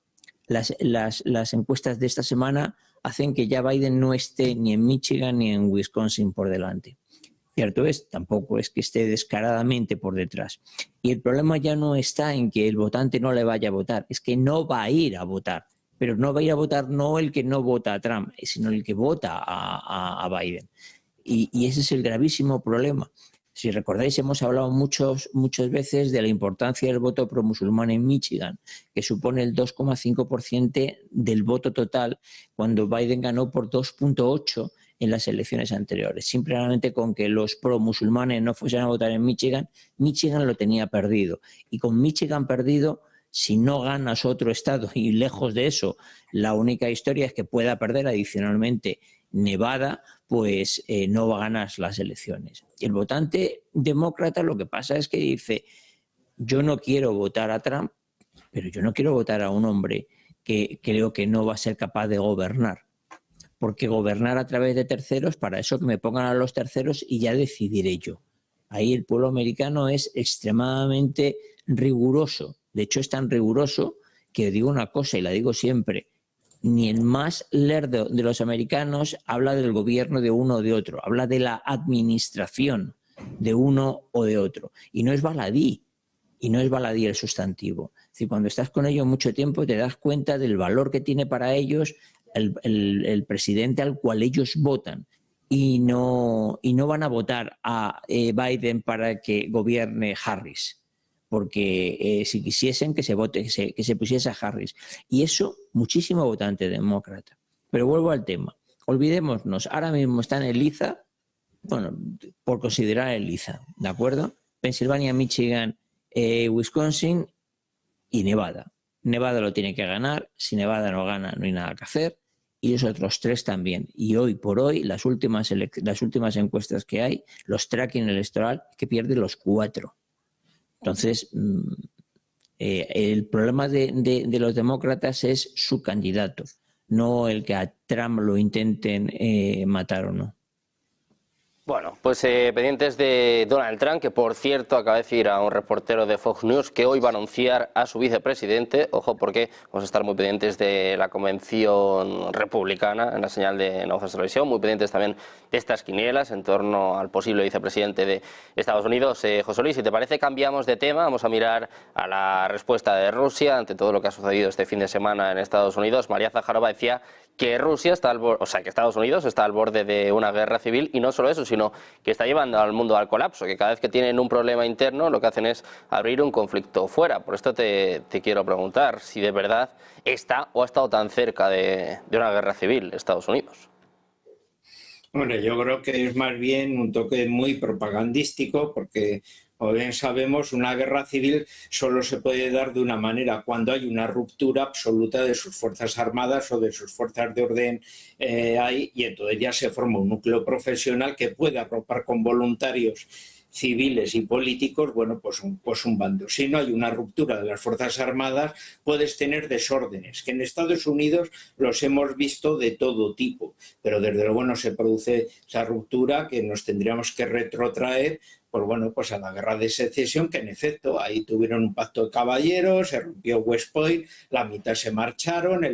Las encuestas de esta semana hacen que ya Biden no esté ni en Michigan ni en Wisconsin por delante. Cierto es, tampoco es que esté descaradamente por detrás. Y el problema ya no está en que el votante no le vaya a votar, es que no va a ir a votar. Pero no va a ir a votar no el que no vota a Trump, sino el que vota a Biden. Y ese es el gravísimo problema. Si recordáis, hemos hablado muchas veces de la importancia del voto promusulmán en Michigan, que supone el 2,5% del voto total, cuando Biden ganó por 2,8% en las elecciones anteriores. Simplemente con que los promusulmanes no fuesen a votar en Michigan, Michigan lo tenía perdido. Y con Michigan perdido, si no ganas otro estado, y lejos de eso, la única historia es que pueda perder adicionalmente Nevada, pues no va a ganar las elecciones. El votante demócrata lo que pasa es que dice, yo no quiero votar a Trump, pero yo no quiero votar a un hombre que creo que no va a ser capaz de gobernar. Porque gobernar a través de terceros, para eso que me pongan a los terceros y ya decidiré yo. Ahí el pueblo americano es extremadamente riguroso. De hecho, es tan riguroso que digo una cosa y la digo siempre. Ni el más lerdo de los americanos habla del gobierno de uno o de otro. Habla de la administración de uno o de otro. Y no es baladí. Y no es baladí el sustantivo. Es decir, cuando estás con ellos mucho tiempo te das cuenta del valor que tiene para ellos el presidente al cual ellos votan. Y no van a votar a Biden para que gobierne Harris. Porque si quisiesen que se pusiese a Harris. Y eso, muchísimo votante demócrata. Pero vuelvo al tema. Olvidémonos, ahora mismo está en Eliza, bueno, por considerar Eliza, ¿de acuerdo? Pensilvania, Michigan, Wisconsin y Nevada. Nevada lo tiene que ganar, si Nevada no gana no hay nada que hacer, y los otros 3 también. Y hoy por hoy, las últimas encuestas que hay, los tracking electoral, que pierde los 4. Entonces, el problema de los demócratas es su candidato, no el que a Trump lo intenten matar o no. Bueno, pues pendientes de Donald Trump, que por cierto acaba de decir a un reportero de Fox News que hoy va a anunciar a su vicepresidente. Ojo, porque vamos a estar muy pendientes de la convención republicana en la señal de Noticias Televisión, muy pendientes también de estas quinielas en torno al posible vicepresidente de Estados Unidos. José Luis, si te parece, cambiamos de tema. Vamos a mirar a la respuesta de Rusia ante todo lo que ha sucedido este fin de semana en Estados Unidos. María Zaharova decía que Rusia está que Estados Unidos está al borde de una guerra civil, y no solo eso, sino que está llevando al mundo al colapso, que cada vez que tienen un problema interno lo que hacen es abrir un conflicto fuera. Por esto te quiero preguntar si de verdad está o ha estado tan cerca de una guerra civil Estados Unidos. Hombre, yo creo que es más bien un toque muy propagandístico, porque, como bien sabemos, una guerra civil solo se puede dar de una manera: cuando hay una ruptura absoluta de sus fuerzas armadas o de sus fuerzas de orden y entonces ya se forma un núcleo profesional que puede arropar con voluntarios civiles y políticos, bueno, pues un bando. Si no hay una ruptura de las Fuerzas Armadas, puedes tener desórdenes, que en Estados Unidos los hemos visto de todo tipo, pero desde luego no se produce esa ruptura que nos tendríamos que retrotraer pues bueno, pues a la guerra de secesión, que en efecto ahí tuvieron un pacto de caballeros, se rompió West Point, la mitad se marcharon,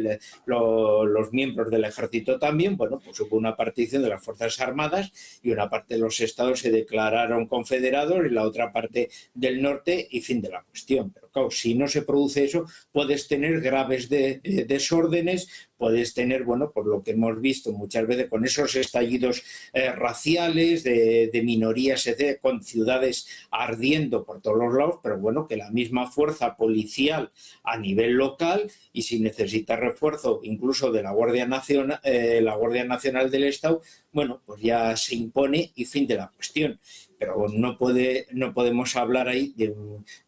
los miembros del ejército también, bueno, pues hubo una partición de las Fuerzas Armadas y una parte de los estados se declararon confederados y la otra parte del norte, y fin de la cuestión. Pero claro, si no se produce eso, puedes tener graves desórdenes, puedes tener, bueno, por lo que hemos visto muchas veces con esos estallidos raciales de minorías, etc., con ciudades ardiendo por todos los lados, pero bueno, que la misma fuerza policial a nivel local, y si necesita refuerzo incluso de la Guardia Nacional del Estado, bueno, pues ya se impone y fin de la cuestión. Pero no podemos hablar ahí de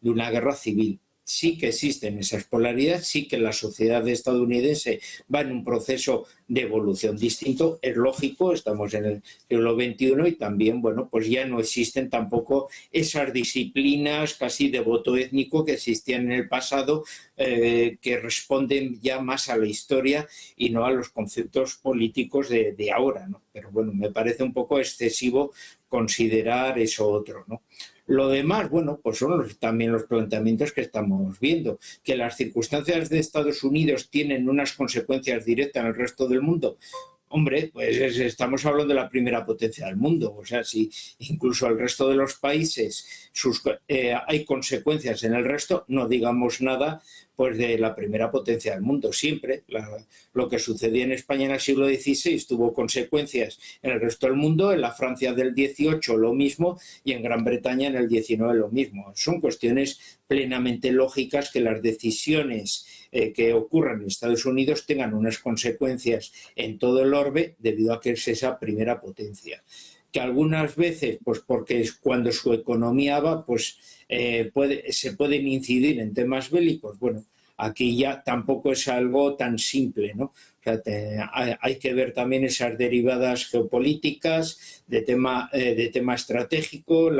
una guerra civil. Sí que existen esas polaridades, sí que la sociedad estadounidense va en un proceso de evolución distinto, es lógico, estamos en el siglo XXI y también, bueno, pues ya no existen tampoco esas disciplinas casi de voto étnico que existían en el pasado, que responden ya más a la historia y no a los conceptos políticos de ahora, ¿no? Pero bueno, me parece un poco excesivo considerar eso otro, ¿no? Lo demás, bueno, pues son también los planteamientos que estamos viendo, que las circunstancias de Estados Unidos tienen unas consecuencias directas en el resto del mundo. Hombre, pues estamos hablando de la primera potencia del mundo, o sea, si incluso el resto de los países hay consecuencias en el resto, no digamos nada pues de la primera potencia del mundo. Siempre lo que sucedía en España en el siglo XVI tuvo consecuencias en el resto del mundo, en la Francia del XVIII lo mismo y en Gran Bretaña en el XIX lo mismo. Son cuestiones plenamente lógicas que las decisiones que ocurran en Estados Unidos tengan unas consecuencias en todo el orbe debido a que es esa primera potencia. Que algunas veces, pues porque es cuando su economía va, pues se pueden incidir en temas bélicos. Bueno, aquí ya tampoco es algo tan simple, ¿no? O sea, hay que ver también esas derivadas geopolíticas de tema estratégico,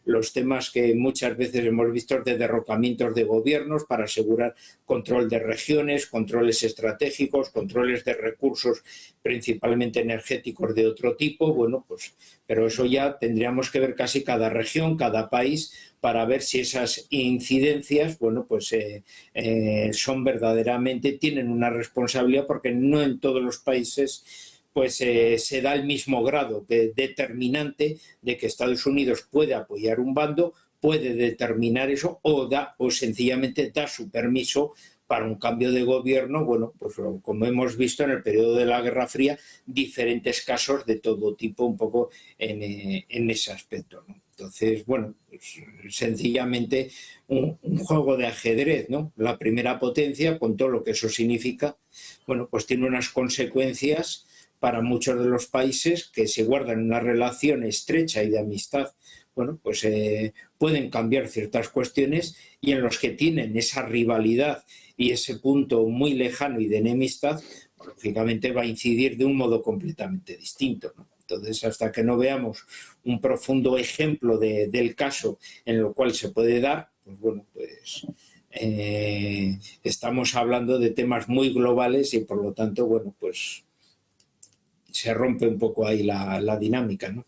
los temas que muchas veces hemos visto de derrocamientos de gobiernos para asegurar control de regiones, controles estratégicos, controles de recursos principalmente energéticos de otro tipo. Bueno, pues, pero eso ya tendríamos que ver casi cada región, cada país, para ver si esas incidencias, bueno, pues son verdaderamente, tienen una responsabilidad, porque no en todos los países pues se da el mismo grado determinante de que Estados Unidos puede apoyar un bando, puede determinar eso o sencillamente da su permiso para un cambio de gobierno. Bueno, pues como hemos visto en el periodo de la Guerra Fría, diferentes casos de todo tipo un poco en ese aspecto, ¿no? Entonces, bueno, pues sencillamente un juego de ajedrez, ¿no? La primera potencia, con todo lo que eso significa, bueno, pues tiene unas consecuencias para muchos de los países que se guardan una relación estrecha y de amistad. Bueno, pues pueden cambiar ciertas cuestiones, y en los que tienen esa rivalidad y ese punto muy lejano y de enemistad, lógicamente va a incidir de un modo completamente distinto, ¿no? Entonces, hasta que no veamos un profundo ejemplo del caso en lo cual se puede dar, pues bueno, pues estamos hablando de temas muy globales y por lo tanto, bueno, pues se rompe un poco ahí la dinámica, ¿no?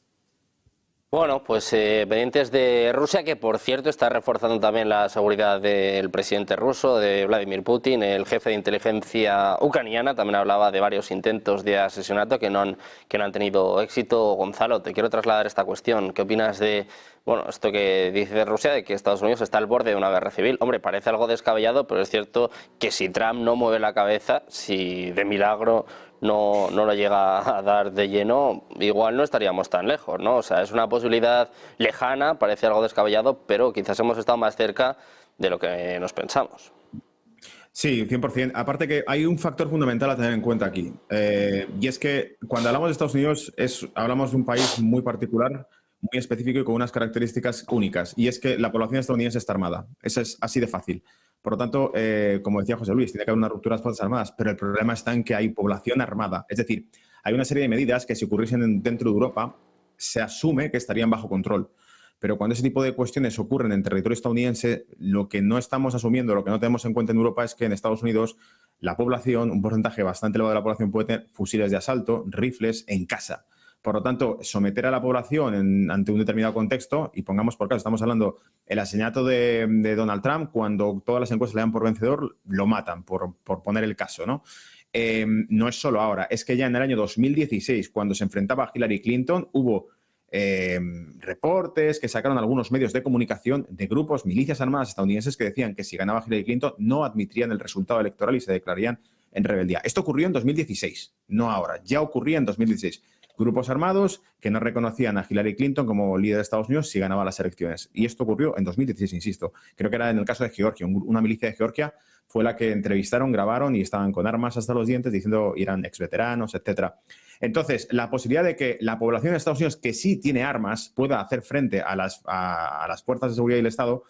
Bueno, pues pendientes de Rusia, que por cierto está reforzando también la seguridad del presidente ruso, de Vladimir Putin. El jefe de inteligencia ucraniana también hablaba de varios intentos de asesinato que no han tenido éxito. Gonzalo, te quiero trasladar esta cuestión. ¿Qué opinas de esto que dice Rusia, de que Estados Unidos está al borde de una guerra civil? Hombre, parece algo descabellado, pero es cierto que si Trump no mueve la cabeza, si de milagro no lo llega a dar de lleno, igual no estaríamos tan lejos, ¿no? O sea, es una posibilidad lejana, parece algo descabellado, pero quizás hemos estado más cerca de lo que nos pensamos. Sí, 100%. Aparte que hay un factor fundamental a tener en cuenta aquí, y es que cuando hablamos de Estados Unidos hablamos de un país muy particular, muy específico y con unas características únicas, y es que la población estadounidense está armada. Eso es así de fácil. Por lo tanto, como decía José Luis, tiene que haber una ruptura de las Fuerzas Armadas, pero el problema está en que hay población armada. Es decir, hay una serie de medidas que si ocurriesen dentro de Europa, se asume que estarían bajo control. pero cuando ese tipo de cuestiones ocurren en territorio estadounidense, lo que no estamos asumiendo, lo que no tenemos en cuenta en Europa es que en Estados Unidos la población, un porcentaje bastante elevado de la población puede tener fusiles de asalto, rifles en casa. Por lo tanto, someter a la población ante un determinado contexto, y pongamos por caso, estamos hablando el asesinato de Donald Trump, cuando todas las encuestas le dan por vencedor, lo matan, por poner el caso, ¿no? No es solo ahora, es que ya en el año 2016, cuando se enfrentaba a Hillary Clinton, hubo reportes que sacaron algunos medios de comunicación de grupos, milicias armadas estadounidenses que decían que si ganaba Hillary Clinton no admitirían el resultado electoral y se declararían en rebeldía. Esto ocurrió en 2016, no ahora, ya ocurría en 2016. Grupos armados que no reconocían a Hillary Clinton como líder de Estados Unidos si ganaba las elecciones. Y esto ocurrió en 2016, insisto. Creo que era en el caso de Georgia. Una milicia de Georgia fue la que entrevistaron, grabaron y estaban con armas hasta los dientes diciendo eran exveteranos, etcétera. Entonces, la posibilidad de que la población de Estados Unidos, que sí tiene armas, pueda hacer frente a las fuerzas de seguridad y el Estado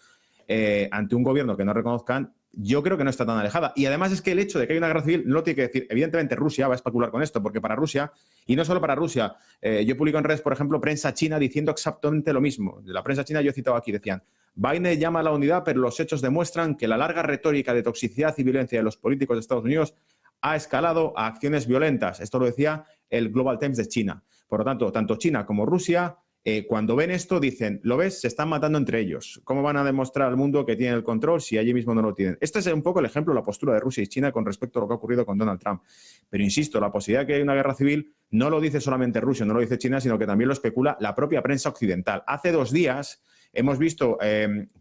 ante un gobierno que no reconozcan, yo creo que no está tan alejada. Y además es que el hecho de que hay una guerra civil no lo tiene que decir. Evidentemente Rusia va a especular con esto, porque para Rusia, y no solo para Rusia, yo publico en redes, por ejemplo, prensa china diciendo exactamente lo mismo. De la prensa china yo he citado aquí, decían, Biden llama a la unidad, pero los hechos demuestran que la larga retórica de toxicidad y violencia de los políticos de Estados Unidos ha escalado a acciones violentas. Esto lo decía el Global Times de China. Por lo tanto, tanto China como Rusia, cuando ven esto, dicen, ¿lo ves? Se están matando entre ellos. ¿Cómo van a demostrar al mundo que tienen el control si allí mismo no lo tienen? Este es un poco el ejemplo de la postura de Rusia y China con respecto a lo que ha ocurrido con Donald Trump. Pero insisto, la posibilidad de que haya una guerra civil no lo dice solamente Rusia, no lo dice China, sino que también lo especula la propia prensa occidental. Hace 2 días hemos visto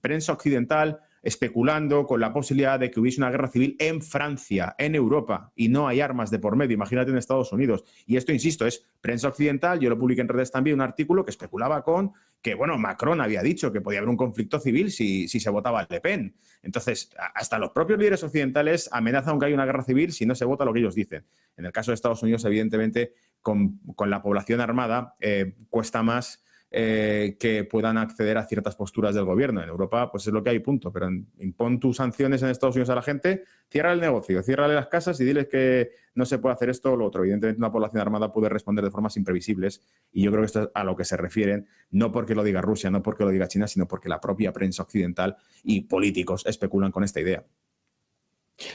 prensa occidental especulando con la posibilidad de que hubiese una guerra civil en Francia, en Europa, y no hay armas de por medio, imagínate en Estados Unidos. Y esto, insisto, es prensa occidental, yo lo publiqué en redes también, un artículo que especulaba con que, bueno, Macron había dicho que podía haber un conflicto civil si se votaba a Le Pen. Entonces, hasta los propios líderes occidentales amenazan que hay una guerra civil si no se vota lo que ellos dicen. En el caso de Estados Unidos, evidentemente, con la población armada, cuesta más que puedan acceder a ciertas posturas del gobierno. En Europa, pues es lo que hay, punto. Pero impon tus sanciones en Estados Unidos a la gente, cierra el negocio, ciérrale las casas y diles que no se puede hacer esto o lo otro. Evidentemente, una población armada puede responder de formas imprevisibles y yo creo que esto es a lo que se refieren, no porque lo diga Rusia, no porque lo diga China, sino porque la propia prensa occidental y políticos especulan con esta idea.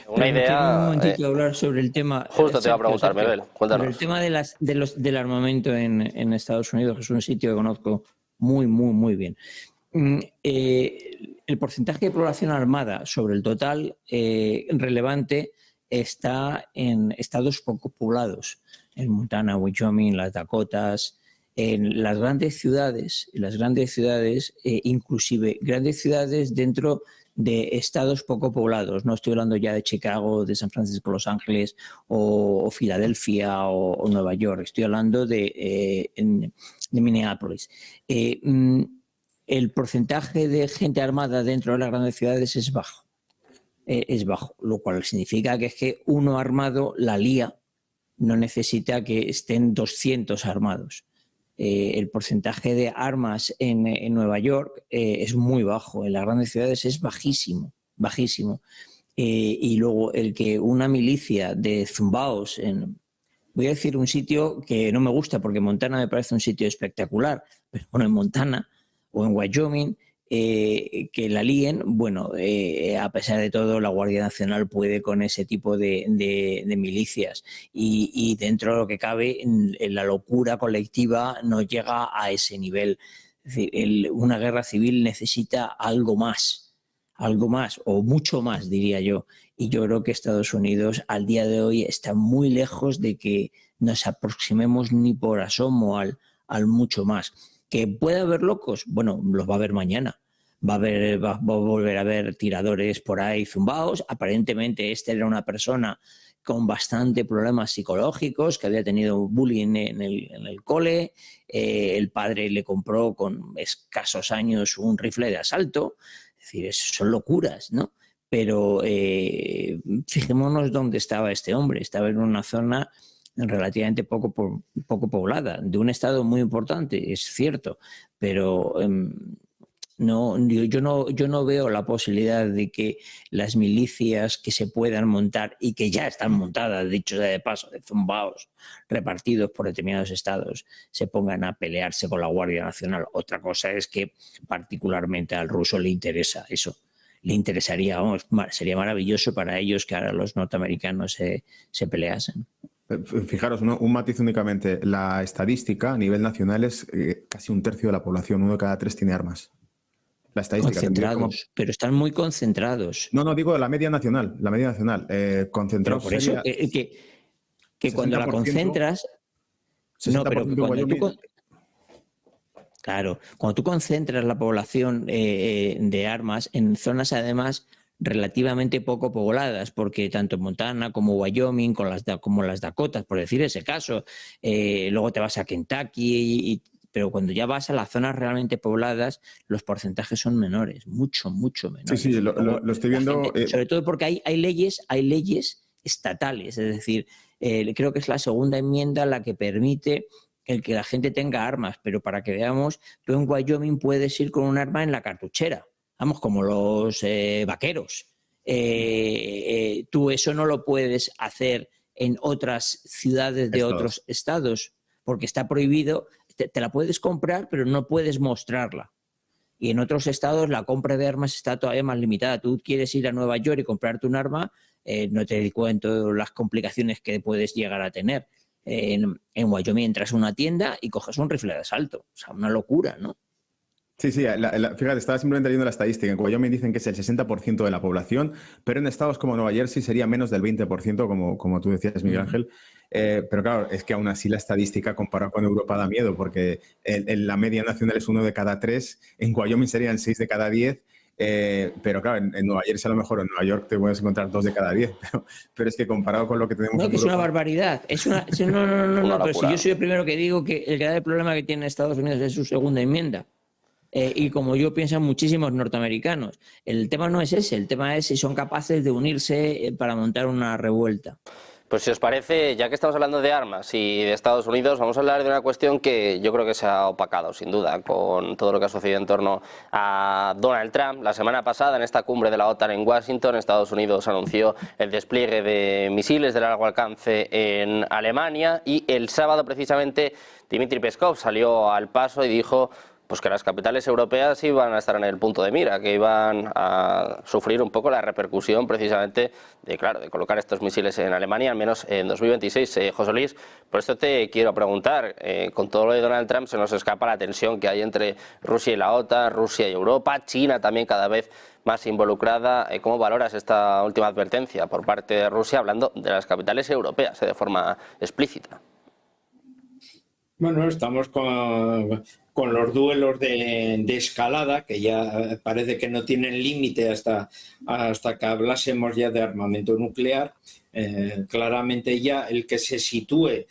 Una idea. Un momentito hablar sobre el tema. Justo te iba a preguntar, Miguel, cuéntanos. Sobre el tema del armamento en Estados Unidos, que es un sitio que conozco muy bien. El porcentaje de población armada sobre el total relevante está en estados poco poblados, en Montana, Wyoming, las Dakotas, en las grandes ciudades, inclusive grandes ciudades dentro de estados poco poblados. No estoy hablando ya de Chicago, de San Francisco, Los Ángeles o Filadelfia o Nueva York. Estoy hablando de Minneapolis. El porcentaje de gente armada dentro de las grandes ciudades es bajo. Lo cual significa que es que uno armado la lía, no necesita que estén 200 armados. El porcentaje de armas en Nueva York es muy bajo, en las grandes ciudades es bajísimo. Y luego el que una milicia de zumbaos, voy a decir un sitio que no me gusta porque Montana me parece un sitio espectacular, pero bueno, en Montana o en Wyoming, que la líen, bueno, a pesar de todo la Guardia Nacional puede con ese tipo de milicias y dentro de lo que cabe la locura colectiva no llega a ese nivel. Es decir, una guerra civil necesita algo más o mucho más, diría yo, y yo creo que Estados Unidos al día de hoy está muy lejos de que nos aproximemos ni por asomo al mucho más. ¿Que puede haber locos? Bueno, los va a haber mañana. Va a volver a haber tiradores por ahí zumbaos. Aparentemente era una persona con bastante problemas psicológicos, que había tenido bullying en el cole. El padre le compró con escasos años un rifle de asalto. Es decir, son locuras, ¿no? Pero fijémonos dónde estaba este hombre. Estaba en una zona relativamente poco poblada, de un estado muy importante, es cierto, pero No, yo no veo la posibilidad de que las milicias que se puedan montar y que ya están montadas, dicho sea de paso, de zumbaos repartidos por determinados estados, se pongan a pelearse con la Guardia Nacional. Otra cosa es que particularmente al ruso le interesa eso. Le interesaría, vamos, sería maravilloso para ellos que ahora los norteamericanos se peleasen. Fijaros, un matiz únicamente. La estadística a nivel nacional es casi un tercio de la población, 1 de cada 3 tiene armas. La estadística. Concentrados, pero están muy concentrados. No, digo la media nacional. La media nacional. Concentrados. Pero por eso que cuando la concentras... No, pero claro, cuando tú concentras la población de armas en zonas además relativamente poco pobladas, porque tanto Montana como Wyoming, como las Dakotas, por decir ese caso, luego te vas a Kentucky, pero cuando ya vas a las zonas realmente pobladas, los porcentajes son menores, mucho menores. Sí, lo estoy viendo. Sobre todo porque hay leyes estatales, es decir, creo que es la segunda enmienda la que permite el que la gente tenga armas, pero para que veamos, tú en Wyoming puedes ir con un arma en la cartuchera, vamos, como los vaqueros. Tú eso no lo puedes hacer en otras ciudades de otros estados, porque está prohibido. Te la puedes comprar, pero no puedes mostrarla. Y en otros estados la compra de armas está todavía más limitada. Tú quieres ir a Nueva York y comprarte un arma, no te cuento las complicaciones que puedes llegar a tener. En Wyoming entras a una tienda y coges un rifle de asalto. O sea, una locura, ¿no? Sí, fíjate, estaba simplemente leyendo la estadística. En Wyoming dicen que es el 60% de la población, pero en estados como Nueva Jersey sería menos del 20%, como tú decías, Miguel Ángel. Pero claro, es que aún así la estadística comparada con Europa da miedo, porque en la media nacional es 1 de cada 3, en Wyoming serían 6 de cada 10, pero claro, en Nueva Jersey a lo mejor, en Nueva York te puedes encontrar 2 de cada 10, pero es que comparado con lo que tenemos en Europa... No, que es una barbaridad. No, pero si yo soy el primero que digo que el grave problema que tiene Estados Unidos es su segunda enmienda. Y como yo piensan muchísimos norteamericanos. El tema no es ese, el tema es si son capaces de unirse para montar una revuelta. Pues si os parece, ya que estamos hablando de armas y de Estados Unidos, vamos a hablar de una cuestión que yo creo que se ha opacado, sin duda, con todo lo que ha sucedido en torno a Donald Trump. La semana pasada, en esta cumbre de la OTAN en Washington, Estados Unidos anunció el despliegue de misiles de largo alcance en Alemania y el sábado, precisamente, Dmitry Peskov salió al paso y dijo pues que las capitales europeas iban a estar en el punto de mira, que iban a sufrir un poco la repercusión precisamente de colocar estos misiles en Alemania, al menos en 2026. José Luis, por esto te quiero preguntar, con todo lo de Donald Trump se nos escapa la tensión que hay entre Rusia y la OTAN, Rusia y Europa, China también cada vez más involucrada. ¿Cómo valoras esta última advertencia por parte de Rusia, hablando de las capitales europeas de forma explícita? Bueno, estamos con los duelos de escalada, que ya parece que no tienen límite hasta que hablásemos ya de armamento nuclear. Claramente ya el que se sitúe,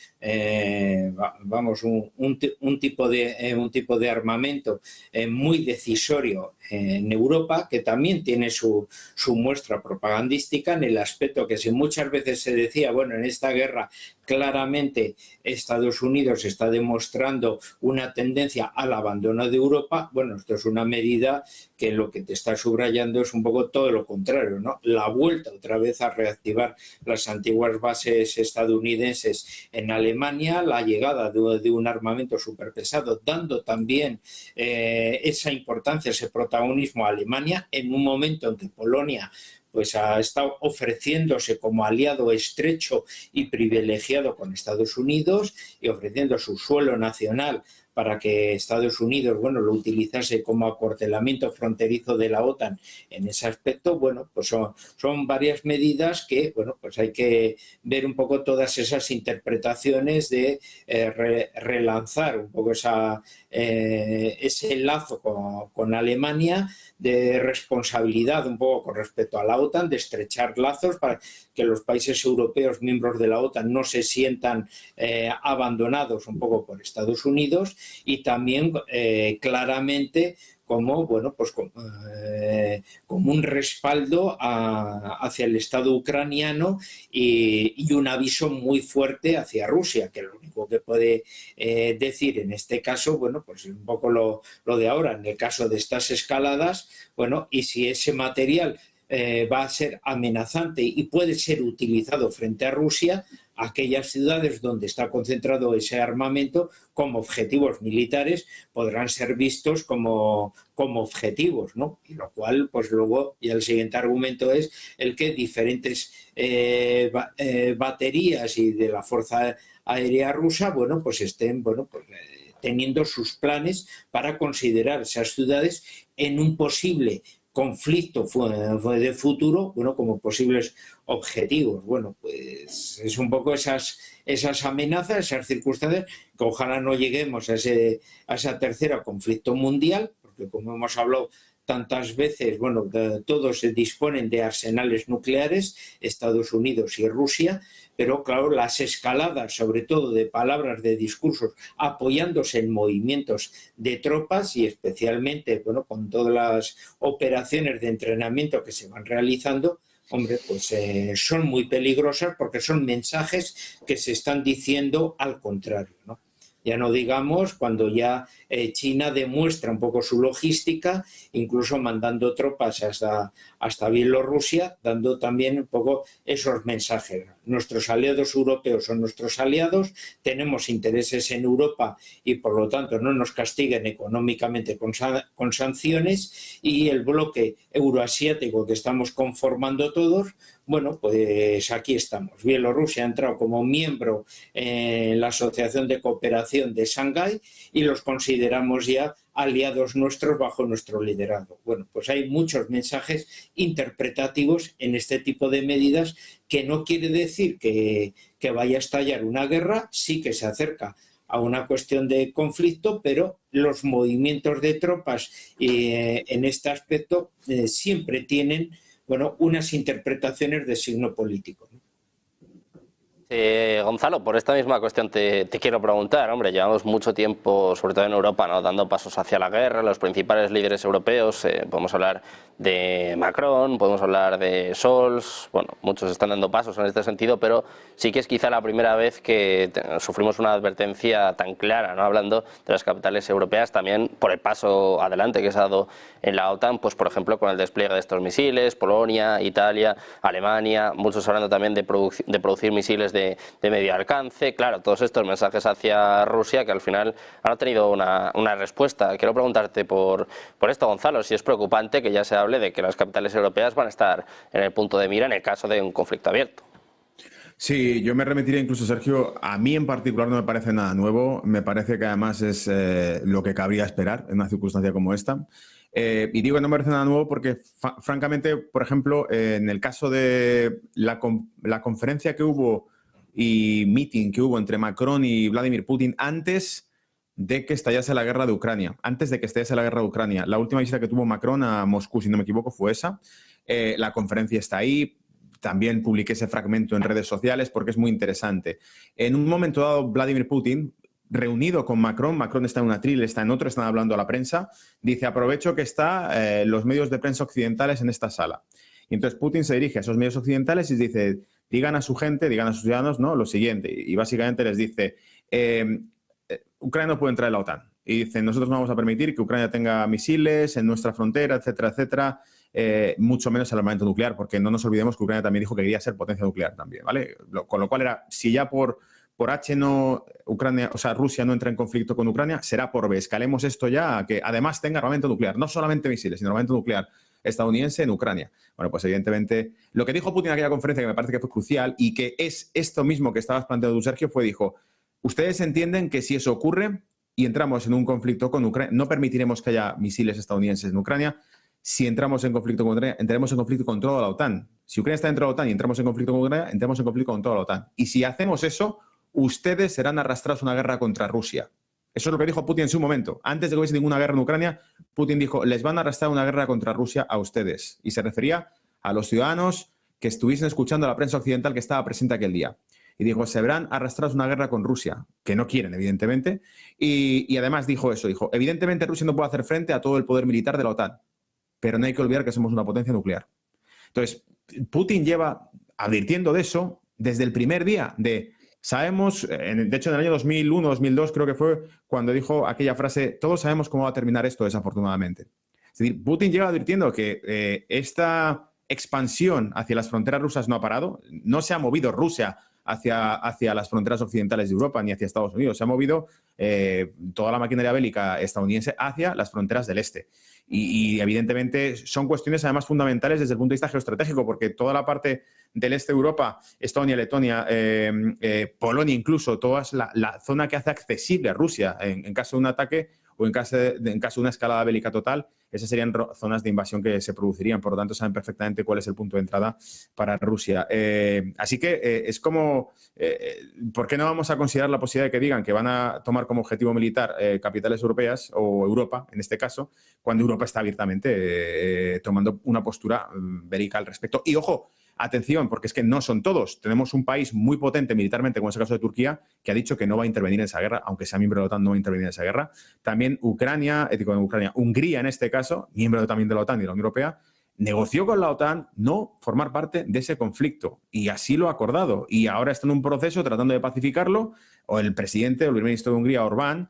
un tipo de armamento muy decisorio en Europa, que también tiene su muestra propagandística, en el aspecto que si muchas veces se decía, bueno, en esta guerra claramente Estados Unidos está demostrando una tendencia al abandono de Europa. Bueno, esto es una medida que lo que te está subrayando es un poco todo lo contrario, ¿no? La vuelta otra vez a reactivar las antiguas bases estadounidenses en Alemania, la llegada de un armamento superpesado, dando también esa importancia, ese protagonismo a Alemania en un momento en que Polonia pues ha estado ofreciéndose como aliado estrecho y privilegiado con Estados Unidos y ofreciendo su suelo nacional para que Estados Unidos, bueno, lo utilizase como acuartelamiento fronterizo de la OTAN en ese aspecto. Bueno, pues son varias medidas que, bueno, pues hay que ver un poco todas esas interpretaciones de relanzar un poco ese lazo con Alemania, de responsabilidad un poco con respecto a la OTAN, de estrechar lazos para que los países europeos miembros de la OTAN no se sientan abandonados un poco por Estados Unidos, y también claramente como, bueno, pues como un respaldo hacia el Estado ucraniano y un aviso muy fuerte hacia Rusia, que lo único que puede decir en este caso, bueno, pues un poco lo de ahora, en el caso de estas escaladas, bueno, y si ese material va a ser amenazante y puede ser utilizado frente a Rusia, aquellas ciudades donde está concentrado ese armamento como objetivos militares podrán ser vistos como objetivos, ¿no? Y lo cual, pues luego, y el siguiente argumento es el que diferentes baterías y de la Fuerza Aérea Rusa, bueno, pues estén, bueno, pues teniendo sus planes para considerar esas ciudades en un posible conflicto de futuro, bueno, como posibles objetivos. Bueno, pues es un poco esas amenazas, esas circunstancias, que ojalá no lleguemos a esa tercera conflicto mundial, porque como hemos hablado tantas veces, bueno, todos se disponen de arsenales nucleares, Estados Unidos y Rusia, pero claro, las escaladas, sobre todo de palabras, de discursos, apoyándose en movimientos de tropas y especialmente, bueno, con todas las operaciones de entrenamiento que se van realizando, hombre, pues son muy peligrosas porque son mensajes que se están diciendo al contrario, ¿no? Ya no digamos cuando ya China demuestra un poco su logística, incluso mandando tropas hasta Bielorrusia, dando también un poco esos mensajes. Nuestros aliados europeos son nuestros aliados, tenemos intereses en Europa y por lo tanto no nos castiguen económicamente con sanciones, y el bloque euroasiático que estamos conformando todos, bueno, pues aquí estamos. Bielorrusia ha entrado como miembro en la Asociación de Cooperación de Shanghái y los consideramos ya aliados nuestros bajo nuestro liderazgo. Bueno, pues hay muchos mensajes interpretativos en este tipo de medidas, que no quiere decir que vaya a estallar una guerra, sí que se acerca a una cuestión de conflicto, pero los movimientos de tropas en este aspecto siempre tienen, bueno, unas interpretaciones de signo político, ¿no? Gonzalo, por esta misma cuestión te quiero preguntar, hombre, llevamos mucho tiempo, sobre todo en Europa, ¿no?, dando pasos hacia la guerra. Los principales líderes europeos, podemos hablar de Macron, podemos hablar de Scholz, bueno, muchos están dando pasos en este sentido, pero sí que es quizá la primera vez que sufrimos una advertencia tan clara, ¿no?, hablando de las capitales europeas, también por el paso adelante que se ha dado en la OTAN, pues por ejemplo con el despliegue de estos misiles, Polonia, Italia, Alemania, muchos hablando también de producir misiles de medio alcance. Claro, todos estos mensajes hacia Rusia que al final han tenido una respuesta. Quiero preguntarte por esto, Gonzalo, si es preocupante que ya se hable de que las capitales europeas van a estar en el punto de mira en el caso de un conflicto abierto. Sí, yo me remitiría incluso, Sergio, a mí en particular no me parece nada nuevo, me parece que además es lo que cabría esperar en una circunstancia como esta. Y digo que no me parece nada nuevo porque, francamente, por ejemplo, en el caso de la conferencia que hubo y meeting que hubo entre Macron y Vladimir Putin antes de que estallase la guerra de Ucrania, la última visita que tuvo Macron a Moscú, si no me equivoco, fue esa. La conferencia está ahí. También publiqué ese fragmento en redes sociales porque es muy interesante. En un momento dado, Vladimir Putin, reunido con Macron está en un atril, está en otro, están hablando a la prensa, dice: aprovecho que están los medios de prensa occidentales en esta sala. Y entonces Putin se dirige a esos medios occidentales y dice: digan a su gente, digan a sus ciudadanos, ¿no?, lo siguiente. Y básicamente les dice: Ucrania no puede entrar en la OTAN. Y dicen: nosotros no vamos a permitir que Ucrania tenga misiles en nuestra frontera, etcétera, etcétera. Mucho menos el armamento nuclear, porque no nos olvidemos que Ucrania también dijo que quería ser potencia nuclear también, ¿vale? Con lo cual era, si ya por H no Ucrania, o sea, Rusia no entra en conflicto con Ucrania, será por B. Escalemos esto ya a que además tenga armamento nuclear, no solamente misiles, sino armamento nuclear estadounidense en Ucrania. Bueno, pues evidentemente lo que dijo Putin en aquella conferencia, que me parece que fue crucial y que es esto mismo que estabas planteando tú, Sergio, dijo: ustedes entienden que si eso ocurre y entramos en un conflicto con Ucrania, no permitiremos que haya misiles estadounidenses en Ucrania. Si entramos en conflicto con Ucrania, entraremos en conflicto con toda la OTAN. Si Ucrania está dentro de la OTAN y entramos en conflicto con Ucrania, entramos en conflicto con toda la OTAN. Y si hacemos eso, ustedes serán arrastrados a una guerra contra Rusia. Eso es lo que dijo Putin en su momento. Antes de que hubiese ninguna guerra en Ucrania, Putin dijo: les van a arrastrar una guerra contra Rusia a ustedes. Y se refería a los ciudadanos que estuviesen escuchando a la prensa occidental que estaba presente aquel día. y dijo, se verán arrastrados a una guerra con Rusia, que no quieren, evidentemente, y además dijo eso, dijo, evidentemente Rusia no puede hacer frente a todo el poder militar de la OTAN, pero no hay que olvidar que somos una potencia nuclear. Entonces, Putin lleva advirtiendo de eso desde el primer día sabemos, de hecho en el año 2001, 2002 creo que fue cuando dijo aquella frase, todos sabemos cómo va a terminar esto desafortunadamente. Es decir, Putin lleva advirtiendo que esta expansión hacia las fronteras rusas no ha parado, no se ha movido Rusia hacia las fronteras occidentales de Europa ni hacia Estados Unidos, se ha movido toda la maquinaria bélica estadounidense hacia las fronteras del este. Y evidentemente son cuestiones además fundamentales desde el punto de vista geoestratégico, porque toda la parte del este de Europa, Estonia, Letonia, Polonia incluso, toda es la zona que hace accesible a Rusia en caso de un ataque o en caso de una escalada bélica total, esas serían zonas de invasión que se producirían. Por lo tanto, saben perfectamente cuál es el punto de entrada para Rusia. Así que es como, ¿por qué no vamos a considerar la posibilidad de que digan que van a tomar como objetivo militar capitales europeas o Europa, en este caso, cuando Europa está abiertamente tomando una postura bélica al respecto? Y ojo, atención, porque es que no son todos. Tenemos un país muy potente militarmente, como es el caso de Turquía, que ha dicho que no va a intervenir en esa guerra, aunque sea miembro de la OTAN, no va a intervenir en esa guerra. También Hungría en este caso, miembro también de la OTAN y de la Unión Europea, negoció con la OTAN no formar parte de ese conflicto y así lo ha acordado. Y ahora está en un proceso tratando de pacificarlo. O el presidente, el primer ministro de Hungría, Orbán,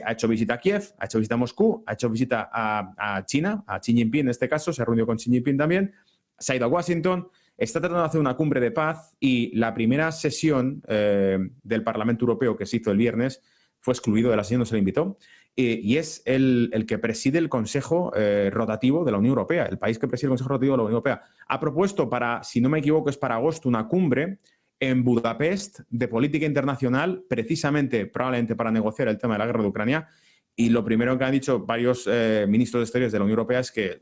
ha hecho visita a Kiev, ha hecho visita a Moscú, ha hecho visita a China, a Xi Jinping en este caso, se ha reunido con Xi Jinping también, se ha ido a Washington. Está tratando de hacer una cumbre de paz y la primera sesión del Parlamento Europeo que se hizo el viernes fue excluido de la sesión, no se le invitó, y es el que preside el Consejo Rotativo de la Unión Europea, el país que preside el Consejo Rotativo de la Unión Europea. Ha propuesto para, si no me equivoco, es para agosto, una cumbre en Budapest de política internacional, precisamente, probablemente para negociar el tema de la guerra de Ucrania, y lo primero que han dicho varios ministros de Exteriores de la Unión Europea es que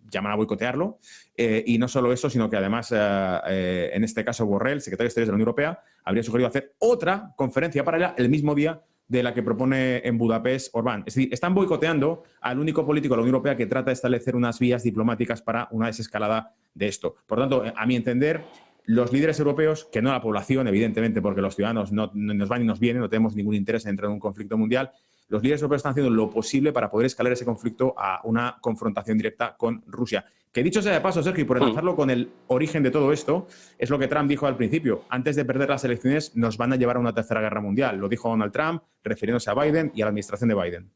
llaman a boicotearlo, y no solo eso, sino que además, en este caso, Borrell, secretario de Exteriores de la Unión Europea, habría sugerido hacer otra conferencia paralela el mismo día de la que propone en Budapest Orbán. Es decir, están boicoteando al único político de la Unión Europea que trata de establecer unas vías diplomáticas para una desescalada de esto. Por tanto, a mi entender, los líderes europeos, que no la población, evidentemente, porque los ciudadanos no nos van y nos vienen, no tenemos ningún interés en entrar en un conflicto mundial, los líderes europeos están haciendo lo posible para poder escalar ese conflicto a una confrontación directa con Rusia. Que dicho sea de paso, Sergio, y por enlazarlo con el origen de todo esto, es lo que Trump dijo al principio. Antes de perder las elecciones nos van a llevar a una tercera guerra mundial. Lo dijo Donald Trump, refiriéndose a Biden y a la administración de Biden.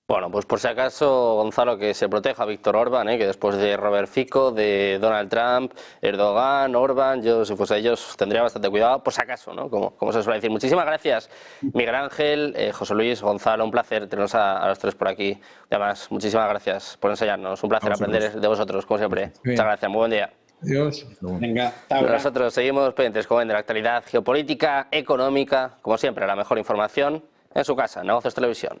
Bueno, pues por si acaso, Gonzalo, que se proteja a Víctor Orbán, que después de Robert Fico, de Donald Trump, Erdogan, Orbán, yo si fuese ellos tendría bastante cuidado, por si acaso, ¿no? Como se suele decir. Muchísimas gracias, Miguel Ángel, José Luis, Gonzalo, un placer tenernos a los tres por aquí. Además, muchísimas gracias por enseñarnos, un placer aprender de vosotros, como siempre. Muchas gracias, muy buen día. Adiós. Venga, nosotros seguimos pendientes, como ven, de la actualidad geopolítica, económica, como siempre, la mejor información en su casa, Negocios Televisión.